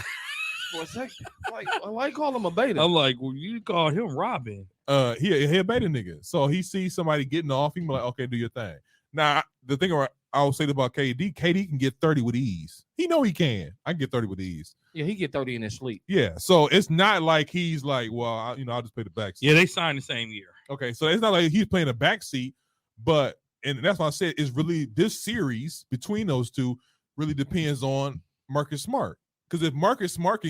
for a second. Like, why you call him a beta? I'm like, well, you call him Robin. He a beta nigga. So he sees somebody getting off, he be like, okay, do your thing. Now the thing I'll say about KD can get 30 with ease. He know he can. I can get 30 with ease. Yeah, he get 30 in his sleep. Yeah. So it's not like he's like, well, I'll just play the back seat. Yeah, they signed the same year. Okay. So it's not like he's playing a back seat, and that's why I said it's really this series between those two really depends on Marcus Smart. Because if Marcus Smart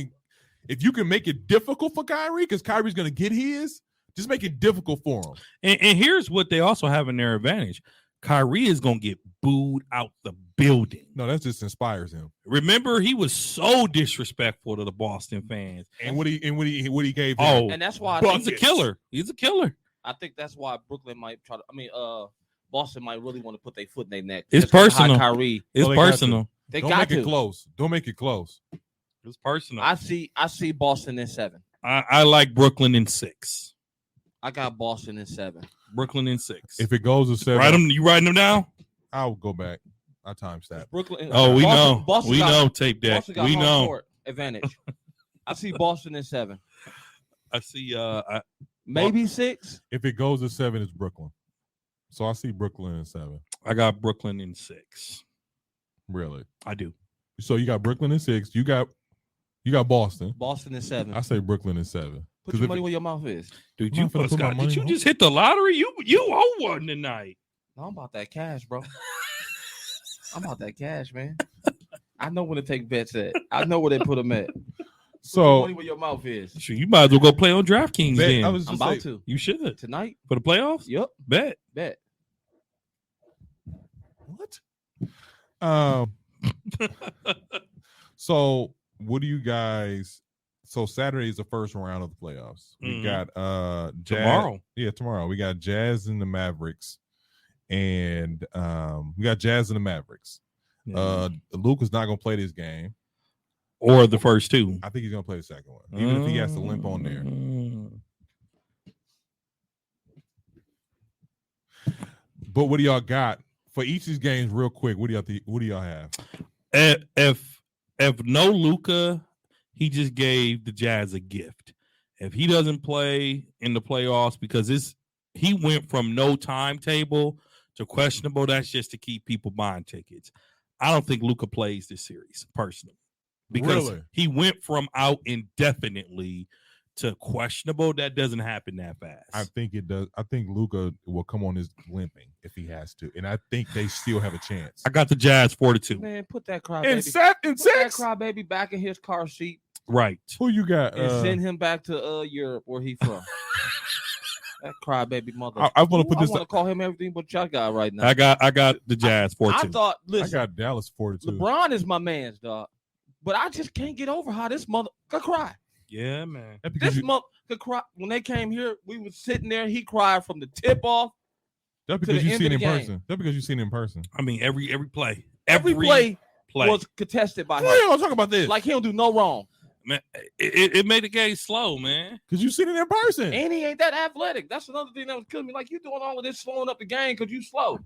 if you can make it difficult for Kyrie, because Kyrie's gonna get his, just make it difficult for him. And here's what they also have in their advantage. Kyrie is gonna get booed out the building. No, that just inspires him. Remember, he was so disrespectful to the Boston fans. And what he gave him. Oh, And that's why I he's think, a killer. He's a killer. I think that's why Brooklyn might try to. Boston might really want to put their foot in their neck. It's Just 'cause of how personal. Kyrie, It's they got to. personal. they Don't got make to. it close. Don't make it close. It's personal. I see Boston in 7. I like Brooklyn in 6. I got Boston in 7. Brooklyn in 6. If it goes to 7, Write them. You writing them down? I'll go back. I timestamp. Brooklyn. Oh, we Boston- know. Boston We got- know. Tape that. Boston got We home know. court advantage. I see Boston in 7, I see. maybe 6. If it goes to 7, it's Brooklyn. So I see Brooklyn in 7. I got Brooklyn in 6. Really? I do. So you got Brooklyn in 6. You got Boston. Boston in 7. I say Brooklyn in 7. Put 'Cause your if money it- where your mouth is. Dude, I'm you not finna put my Scott, money did you on- just hit the lottery? You owe one tonight. No, I'm about that cash, bro. I'm about that cash, man. I know where to take bets at. I know where they put them at. Put your So money where your mouth is. Sure, you might as well go play on DraftKings bet- then. I was I'm just about saying, to You should tonight. for the playoffs. Yep, Bet. bet. what? So what do you guys? So Saturday is the first round of the playoffs. We Mhm. got Jazz, Tomorrow. Yeah, tomorrow we got Jazz and the Mavericks, and we got Jazz and the Mavericks. Luke is not gonna play this game. Or the first two. I think he's gonna play the second one, even if he has to limp on there. Mm. But what do y'all got for each of these games? Real quick, what do y'all have? If no Luka, he just gave the Jazz a gift. If he doesn't play in the playoffs because he went from no timetable to questionable, that's just to keep people buying tickets. I don't think Luka plays this series personally because Really? he went from out indefinitely to questionable, that doesn't happen that fast. I think it does. I think Luka will come on his limping if he has to, and I think they still have a chance. I got the Jazz 4-2. Man, put that In crybaby. in Put that six. crybaby back in his car seat Right. Who you got? and send him back to Europe where he from. That crybaby mother. I want to put I this. want to call him everything but y'all got right now. I got the Jazz 4-2. I thought, I listen, got Dallas 4-2. LeBron is my man's dog, but I just can't get over how this mother could cry. Yeah, man. That's because This mother could cry. When they came here, we was sitting there. He cried from the tip off. that's to because the you end seen of it in the game. person. That's because you seen it in person. I mean, every play. Every play play. was contested by Why you him. gonna talk about this? Like he don't do no wrong, Man, it made the game slow, man. Because you seen it in person. and he ain't that athletic. That's another thing that was killing me. Like you doing all of this slowing up the game because you slow.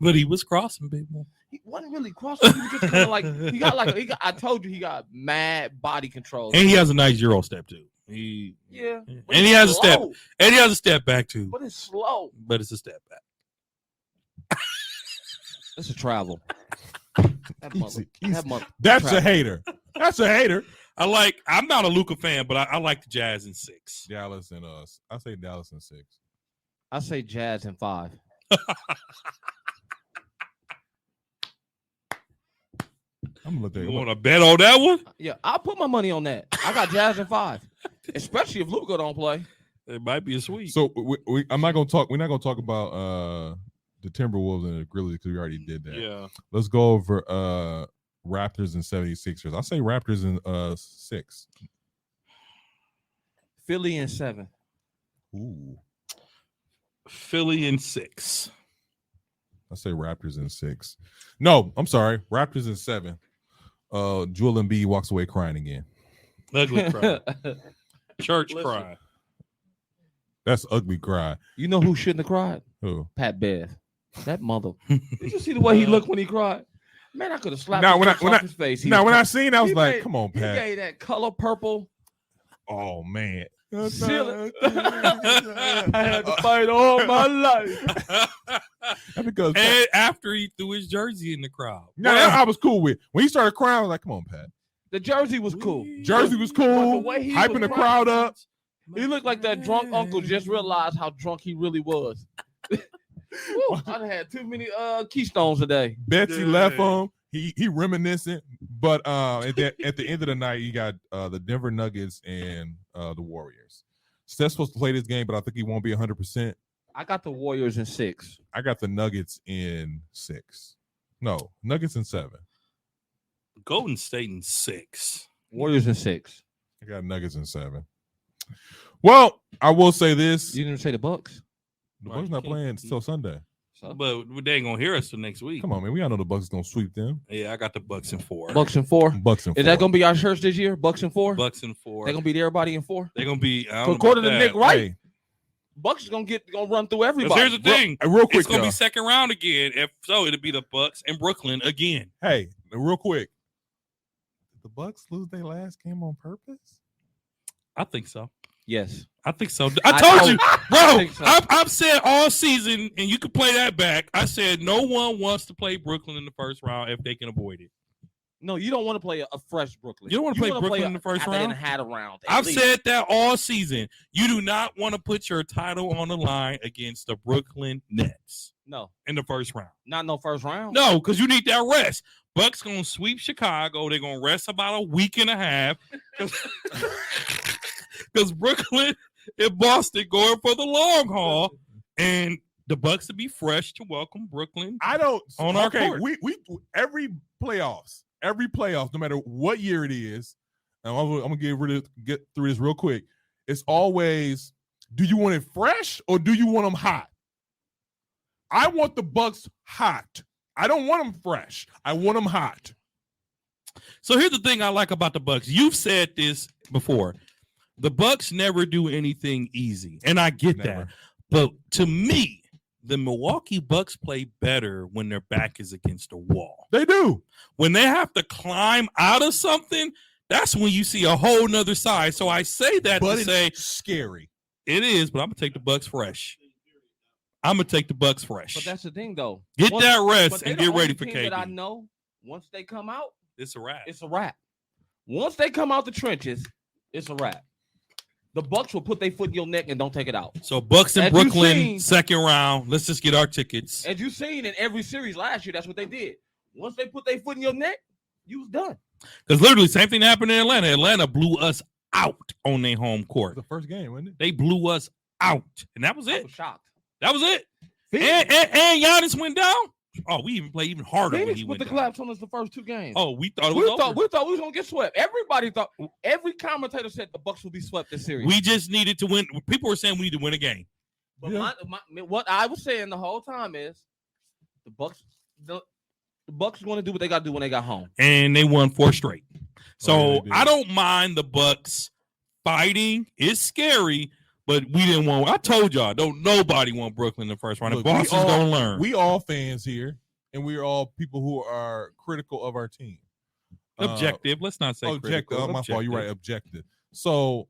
But he was crossing people. He wasn't really crossing. He was just kind of like he got like he got. I told you he got mad body control. And he has a nice Euro step too. Yeah, And but he it's has a step. slow, And he has a step back too. but it's slow. But it's a step back. It's a travel. That mother. Easy. That mother. That's a travel. hater. That's a hater. I'm not a Luka fan, but I like the Jazz in 6. Dallas and us. I say Dallas in 6. I say Jazz in 5. I'm gonna look at You it. want to bet on that one? Yeah, I'll put my money on that. I got Jazz in 5, especially if Luka don't play. It might be a sweep. So I'm not gonna talk. We're not gonna talk about the Timberwolves and the Grizzlies because we already did that. yeah. Let's go over Raptors and 76ers. I say Raptors in 6. Philly in 7. Ooh. Philly in 6. I say Raptors in 6. No, I'm sorry. Raptors in 7. Joel Embiid walks away crying again. Ugly cry. Church Listen. cry. That's ugly cry. You know who shouldn't have cried? Who? Pat Bev. That mother. Did you see the way he looked when he cried? Man, I could have slapped Now, his when I- off his face. He Now, was when I crying. seen, I was He like, made- "Come on, He Pat." gave that color purple. Oh man. Ceiling. I had to fight all my life. That's because And after he threw his jersey in the crowd. no, that I was cool with. When he started crying, I was like, "Come on, Pat." The jersey was cool. Jersey was But the cool, way he hyping was the crying, crowd up. He looked like that drunk uncle just realized how drunk he really was. Woo, I done had too many Keystones today. Betsy Yeah. left him. He reminiscent, but at the end of the night, you got the Denver Nuggets and the Warriors. Steph's supposed to play this game, but I think he won't be 100%. I got the Warriors in 6. I got the Nuggets in 6. No, Nuggets in 7. Golden State in 6. Warriors in 6. I got Nuggets in 7. Well, I will say this: You didn't say the Bucks. the Right, Bucks not you can't- playing until Sunday. So But they ain't gonna hear us till next week. Come on, man. We all know the Bucks gonna sweep them. Yeah, I got the Bucks in 4. Bucks in 4. Bucks and Is that gonna be our shirts this year? Bucks in 4. Bucks in 4. They're gonna beat everybody in 4. They're gonna be. I don't So know according about to that. Nick Wright, Hey, Bucks is gonna run through 'Cause everybody. here's the thing. real quick, It's gonna y'all. be second round again. If so, it'll be the Bucks and Brooklyn again. Hey, real quick. Did the Bucks lose their last game on purpose? I think so. Yes. I think so. I I told know. you, I bro. think so. I've said all season, and you can play that back. I said no one wants to play Brooklyn in the first round if they can avoid it. No, you don't want to play a fresh Brooklyn. You don't wanna play wanna Brooklyn in the first after they round? done had a round. at I've least. said that all season. You do not want to put your title on the line against the Brooklyn Nets no, in the first round. not no first round. No, because you need that rest. Bucks gonna sweep Chicago. They're gonna rest about a week and a half because Brooklyn and Boston going for the long haul, and the Bucks to be fresh to welcome Brooklyn. I don't. On our okay, court. we every playoffs, no matter what year it is, and I'm gonna get through this real quick. It's always, do you want it fresh or do you want them hot? I want the Bucks hot. I don't want them fresh. I want them hot. So here's the thing I like about the Bucks. You've said this before. The Bucks never do anything easy, and I get Never. that. But to me, the Milwaukee Bucks play better when their back is against a wall. They do. When they have to climb out of something, that's when you see a whole nother side. So I say that But to it's say scary. it is, but I'm gonna take the Bucks fresh. I'm gonna take the Bucks fresh. But that's the thing, though. Get Once- that but rest they and the get only ready for team that I KD. know, once they come out, It's a wrap. it's a wrap. Once they come out the trenches, it's a wrap. the Bucks will put their foot in your neck and don't take it out. So Bucks and As you Brooklyn, seen- second round. Let's just get our tickets. As you seen in every series last year, that's what they did. Once they put their foot in your neck, you was done. Because literally, same thing happened in Atlanta. Atlanta blew us out on their home It court. was the first game, wasn't it? They blew us out, and that was I it. was shocked. That was it. Phoenix, And Giannis went down. Oh, we even played even harder when Phoenix he put went the down. collapse on us the first two games. Oh, we thought it we was thought over. we thought we was gonna get swept. Everybody thought. Every commentator said the Bucks would be swept this series. We just needed to win. People were saying we need to win a game. But Yeah. what I was saying the whole time is the Bucks. The Bucks want to do what they got to do when they got home. And they won 4 straight. So Oh, yeah, they did. I don't mind the Bucks fighting. It's scary, but we didn't want. I told y'all, don't nobody want Brooklyn in the first round. Look, the Boston's gonna learn. We all fans here, and we are all people who are critical of our team. Objective. Let's not say Objective. critical. My fault. You're right. Objective. Objective. So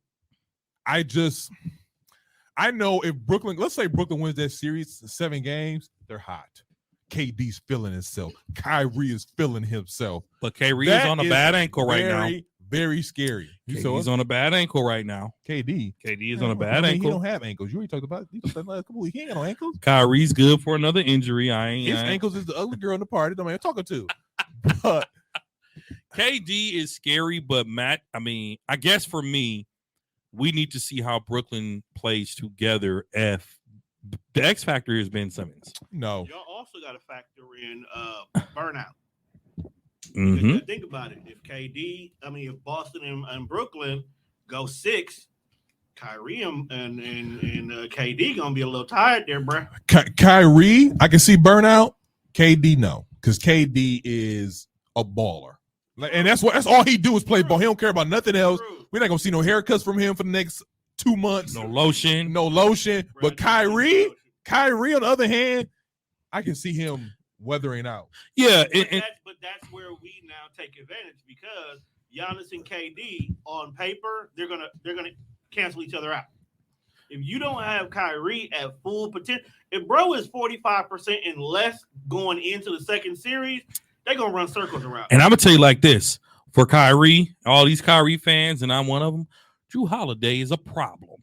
I know if Brooklyn, let's say Brooklyn wins that series, 7 games, they're hot. KD's feeling himself. Kyrie is feeling himself. But Kyrie is That on a is bad ankle right now. Very, very scary. You saw He's it? on a bad ankle right now. KD. KD is on a I bad mean, ankle. He don't have ankles. You already talked about it. You talked about last couple weeks. He ain't got no ankles. Kyrie's good for another injury. His ankles is the ugly girl in the party. Don't man talking to. But KD is scary, but Matt, I mean, I guess for me, we need to see how Brooklyn plays together. If the X factor is Ben Simmons. no. Y'all also got to factor in burnout. Mm-hmm. Think about it. If Boston and Brooklyn go 6, Kyrie and KD gonna be a little tired there, bro. Kyrie, I can see burnout. KD, no, because KD is a baller, and that's all he do is play ball. He don't care about nothing else. True. We're not gonna see no haircuts from him for the next 2 months. No lotion. No lotion. Bro, But Kyrie, on the other hand, I can see him weathering out. Yeah, But that's where we now take advantage because Giannis and KD on paper they're gonna cancel each other out. If you don't have Kyrie at full potential, if bro is 45% and less going into the second series, they're gonna run circles around. and I'm gonna tell you like this: for Kyrie, all these Kyrie fans, and I'm one of them. Drew Holiday is a problem.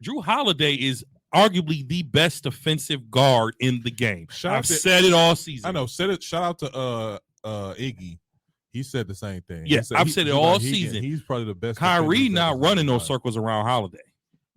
Drew Holiday is arguably the best defensive guard in the game. Shout out I've to- said it all season. I know. Shout out to Iggy. He said the same thing. Yeah, He said I've said it all season. He's probably the best. Kyrie defender not that's running no ever circles around Holiday.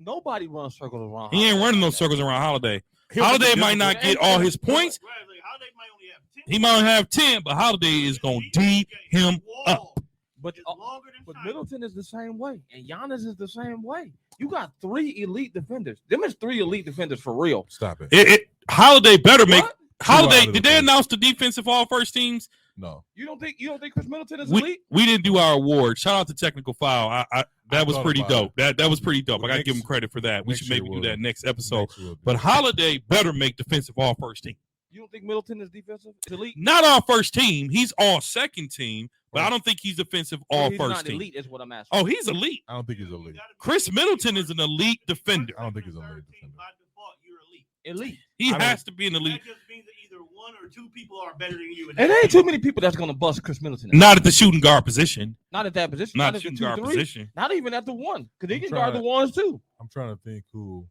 Nobody runs circles around. He ain't Holiday running no like that. circles around Holiday. He'll Holiday make the might not difference. get all his points. Right, like, how they might only have 10. He might have 10, but Holiday is gonna D him up. But It's longer than But China. Middleton is the same way, and Giannis is the same way. You got 3 elite defenders. Them is 3 elite defenders for real. Stop it. Holiday better make What? Holiday. Two out Did of they the announce the defensive all first teams? No. You don't think Chris Middleton is We, elite? we didn't do our award. Shout out to Technical Foul. That was thought pretty about dope. That was pretty dope. Well, I gotta give him next- credit for that. We next should year maybe do we'll- that next episode. Next we'll do But it. Holiday better make defensive all first team. You don't think Middleton is defensive? Is elite? Not all first team. He's all second team, but I don't think he's defensive all He's first not team. elite, is what I'm asking. Oh, he's elite. I don't think he's elite. Chris Middleton is an elite defender. I don't think he's an elite defender. By default, you're elite. Elite. He I don't- has to be an elite. That just means that either 1 or 2 people are better than you. And there ain't too many people that's gonna bust Chris Middleton. Not at the shooting guard position. Not at that position. Not at the the shooting 2, guard 3. position. Not even at the 1, because he I'm can guard the trying- ones too. I'm trying to think who.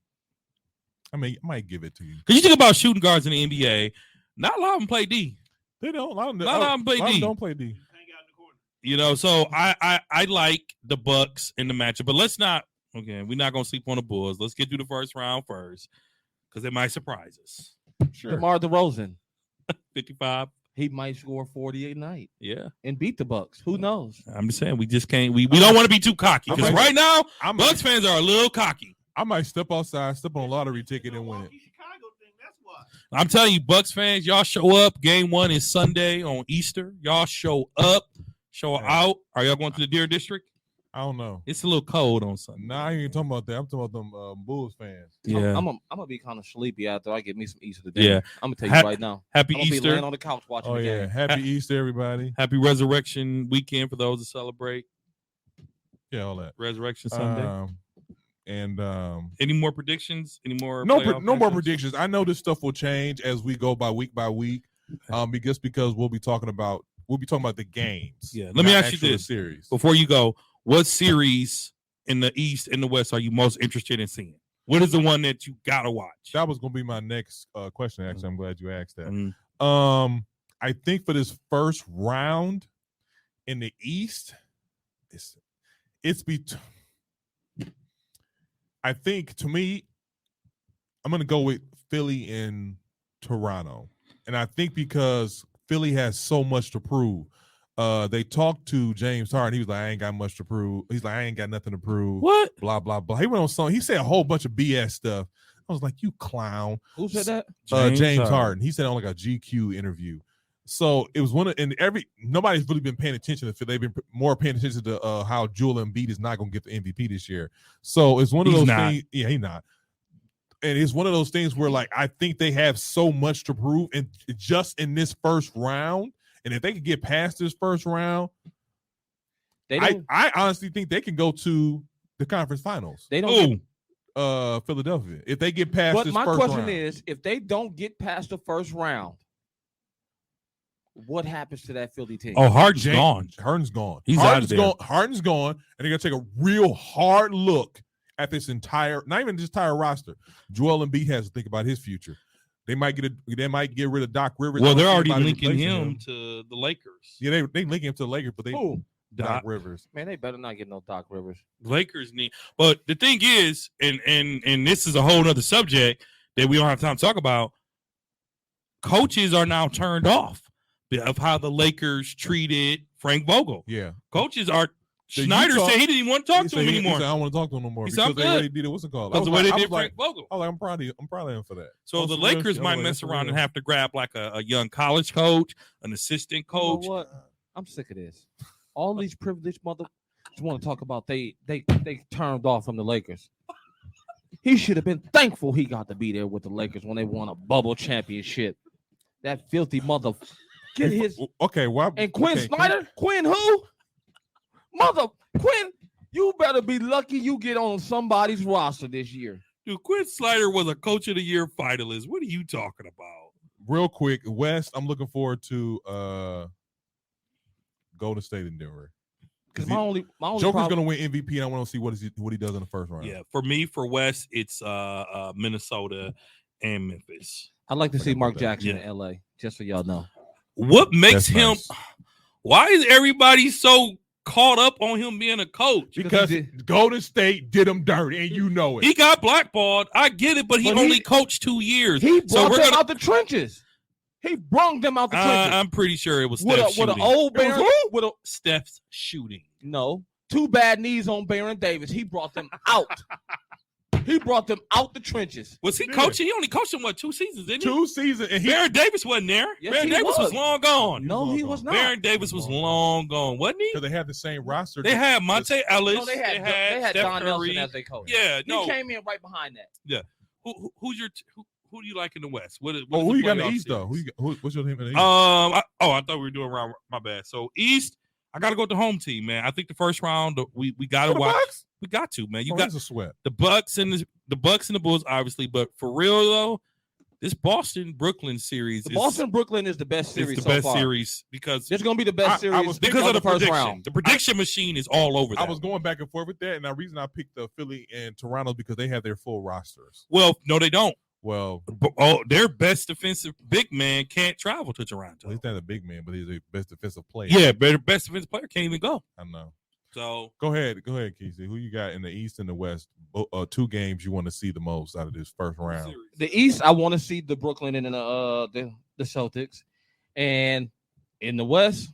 I mean, I might give it to you. Because you think about shooting guards in the NBA, not a lot of them play D. They don't. A lot of them, Not a lot of them play a lot of them D. don't play D. Hang out in the corner. You know, so I like the Bucks in the matchup, but let's not. Okay, we're not gonna sleep on the Bulls. Let's get through the first round first, because it might surprise us. Sure. DeMar DeRozan, 55. he might score 40 a night Yeah, and beat the Bucks. Who knows? I'm just saying we just can't. We don't want to be too cocky because Okay. right now I might, Bucks fans are a little cocky. I might step outside, step on a lottery ticket, and win it. Milwaukee, Chicago thing, that's why. I'm telling you, Bucks fans, y'all show up. Game 1 is Sunday on Easter. Y'all show up, show Yeah. out. Are y'all going to the Deer District? I don't know. It's a little cold on Sunday. Nah, I ain't even talking about that. I'm talking about them Bulls fans. Yeah. I'm gonna be kind of sleepy after I get me some Easter today. Yeah. I'm gonna tell Ha- you right now. Happy I'm gonna be Easter. laying on the couch watching Oh the yeah, game. happy Easter, everybody. Happy Resurrection weekend for those that celebrate Yeah, all that. Resurrection Sunday. And Any more predictions? Any more? no playoff more predictions? predictions. I know this stuff will change as we go by week. Because we'll be talking about the games. Yeah, let me not ask you actually the this. series. Before you go, what series in the East and the West are you most interested in seeing? What is the one that you gotta watch? That was gonna be my next question. Actually, I'm glad you asked that. Mm. I think for this first round in the East, I think to me, I'm gonna go with Philly and Toronto, and I think because Philly has so much to prove. They talked to James Harden. He was like, I ain't got much to prove. He's like, I ain't got nothing to prove. What? Blah, blah, blah. He went on song. He said a whole bunch of BS stuff. I was like, you clown. Who said that? James Harden. He said on like a GQ interview. So it was nobody's really been paying attention to it. They've been more paying attention to how Joel Embiid is not going to get the MVP this year. So it's one of those things. Yeah, he's not. And it's one of those things where like I think they have so much to prove, and just in this first round. And if they can get past this first round, I honestly think they can go to the conference finals. They don't. Philadelphia. If they get past this first round. But my question is, if they don't get past the first round, what happens to that Philly team? Oh, Harden's gone. Harden's gone. He's out of there. Harden's gone, and they're gonna take a real hard look at this entire, not even this entire roster. Joel Embiid has to think about his future. They might get rid of Doc Rivers. Well, they're already linking him to the Lakers. Yeah, they link him to the Lakers, but they Doc Rivers. Man, they better not get no Doc Rivers. Lakers need, but the thing is, and this is a whole other subject that we don't have time to talk about. Coaches are now turned off of how the Lakers treated Frank Vogel. Yeah, coaches are. Schneider said he didn't even want to talk to him anymore. He said, I don't want to talk to him no more. Because they already did it. What's it called? Because the way they did Frank Vogel. I'm proud of him for that. So the Lakers might mess around and have to grab like a young college coach, an assistant coach. You know what? I'm sick of this. All these privileged mother want to talk about they turned off from the Lakers. He should have been thankful he got to be there with the Lakers when they won a bubble championship. That filthy mother. Get his okay. Why? And Quinn Snyder? Quinn who? Mother Quinn, you better be lucky you get on somebody's roster this year. Dude, Quinn Snyder was a Coach of the Year finalist. What are you talking about? Real quick, West, I'm looking forward to Golden State in Denver. Because my only Joker's gonna win MVP, and I want to see what he does in the first round. Yeah, for me, for West, it's Minnesota and Memphis. I'd like to see Mark Jackson in LA, just so y'all know. What makes him? Nice. Why is everybody so caught up on him being a coach? Because Golden State did him dirty, and you know it. He got blackballed. I get it, but he only coached 2 years. He brought them out the trenches. He brung them out the trenches. I'm pretty sure it was Steph shooting. With an old Baron, Steph's shooting. No, 2 bad knees on Baron Davis. He brought them out. He brought them out the trenches. Was he coaching? He only coached him 2 seasons, didn't he? 2 seasons. And Baron Davis wasn't there. Yes, Baron Davis was long gone. No, he was not. Baron Davis was long gone, wasn't he? Because they had the same roster. They had Monte Ellis. No, they had Don Nelson as their coach. Yeah, he came in right behind that. Yeah. Who do you like in the West? What who you got in the East though? What's your team in the East? I thought we were doing around. My bad. So East, I got to go with the home team, man. I think the first round we got to watch. Bucks? We got to, man. You got a sweat. The Bucks and the Bulls, obviously, but for real though, this Boston-Brooklyn series. Boston-Brooklyn is the best series. It's the best series because it's going to be the best series because of the first round. The prediction machine is all over that. I was going back and forth with that, and the reason I picked the Philly and Toronto because they have their full rosters. Well, no, they don't. Well, their best defensive big man can't travel to Toronto. Well, he's not a big man, but he's the best defensive player. Yeah, but the best defensive player can't even go. I know. So go ahead, Keisha. Who you got in the East and the West? 2 games you want to see the most out of this first round. The East, I want to see the Brooklyn and the Celtics, and in the West,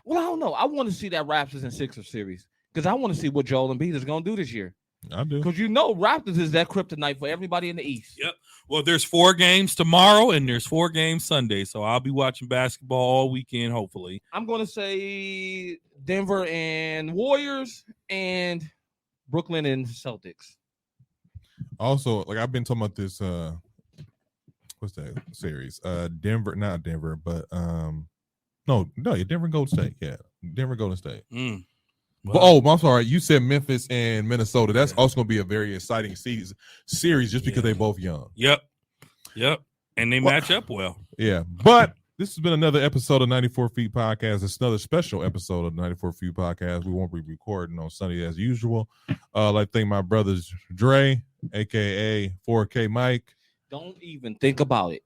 well, I don't know. I want to see that Raptors and Sixers series because I want to see what Joel Embiid is going to do this year. I do. Because Raptors is that kryptonite for everybody in the East. Yep. Well, there's 4 games tomorrow and there's 4 games Sunday. So I'll be watching basketball all weekend, hopefully. I'm going to say Denver and Warriors and Brooklyn and Celtics. Also, like I've been talking about this, what's that series? Denver, not Denver, but Denver Golden State. Yeah, Denver Golden State. Well, I'm sorry. You said Memphis and Minnesota. That's also going to be a very exciting series just because they're both young. Yep. And they match up well. Yeah. But This has been another episode of 94 Feet Podcast. It's another special episode of 94 Feet Podcast. We won't be recording on Sunday as usual. I'd like to thank my brothers Dre, aka 4K Mike. Don't even think about it.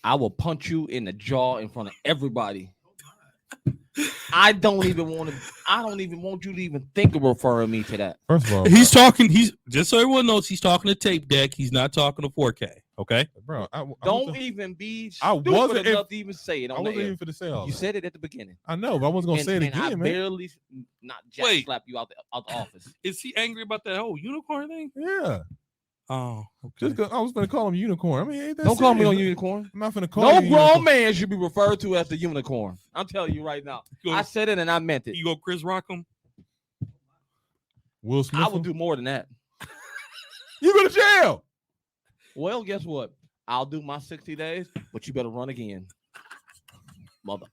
I will punch you in the jaw in front of everybody. I don't even want you to even think of referring me to that. First of all, He's talking. He's just so everyone knows he's talking to tape deck. He's not talking to 4K. Okay. bro, Don't even be I stupid wasn't enough to even say it I on the wasn't air. even for the say all You that. said it at the beginning. I know, but I wasn't gonna say it and I again, man. barely not jack Wait. slap you out the office. Is he angry about that whole unicorn thing? Yeah, Oh, okay. just 'cause I was gonna call him unicorn. I mean, ain't that Don't call me serious? on unicorn. I'm not gonna call No you grown unicorn. man should be referred to as the unicorn. I'm telling you right now. You go, I said it and I meant it. you go Chris Rock him? Will Smith. I will do more than that. You go to jail. Well, guess what? I'll do my 60 days, but you better run again. Mother.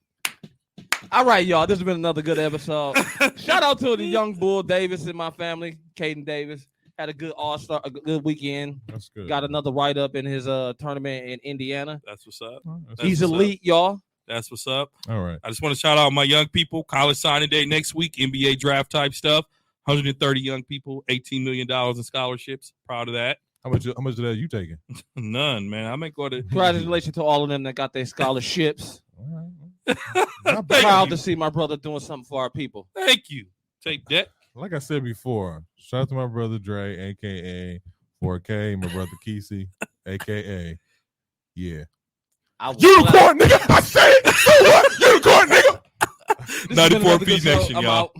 All right, y'all. This has been another good episode. Shout out to the young Bull Davis in my family, Caden Davis. Had a good all-star, a good weekend. That's good. Got another write-up in his tournament in Indiana. That's what's up. That's He's what's up. elite, y'all. That's what's up. all right. I just want to shout out my young people. College signing day next week. NBA draft type stuff. 130 young people. $18 million in scholarships. Proud of that. How much of that you taking? None, man. I may go to. Congratulations to all of them that got their scholarships. All right. Not bad. Proud to see my brother doing something for our people. Thank you. Take that. Like I said before, shout out to my brother Dre, aka 4K, my brother Kesey, aka yeah. I will Unicorn, nigga. I said it. So what? Unicorn, nigga. This has been 94 another P good show. Nation, I'm y'all. out.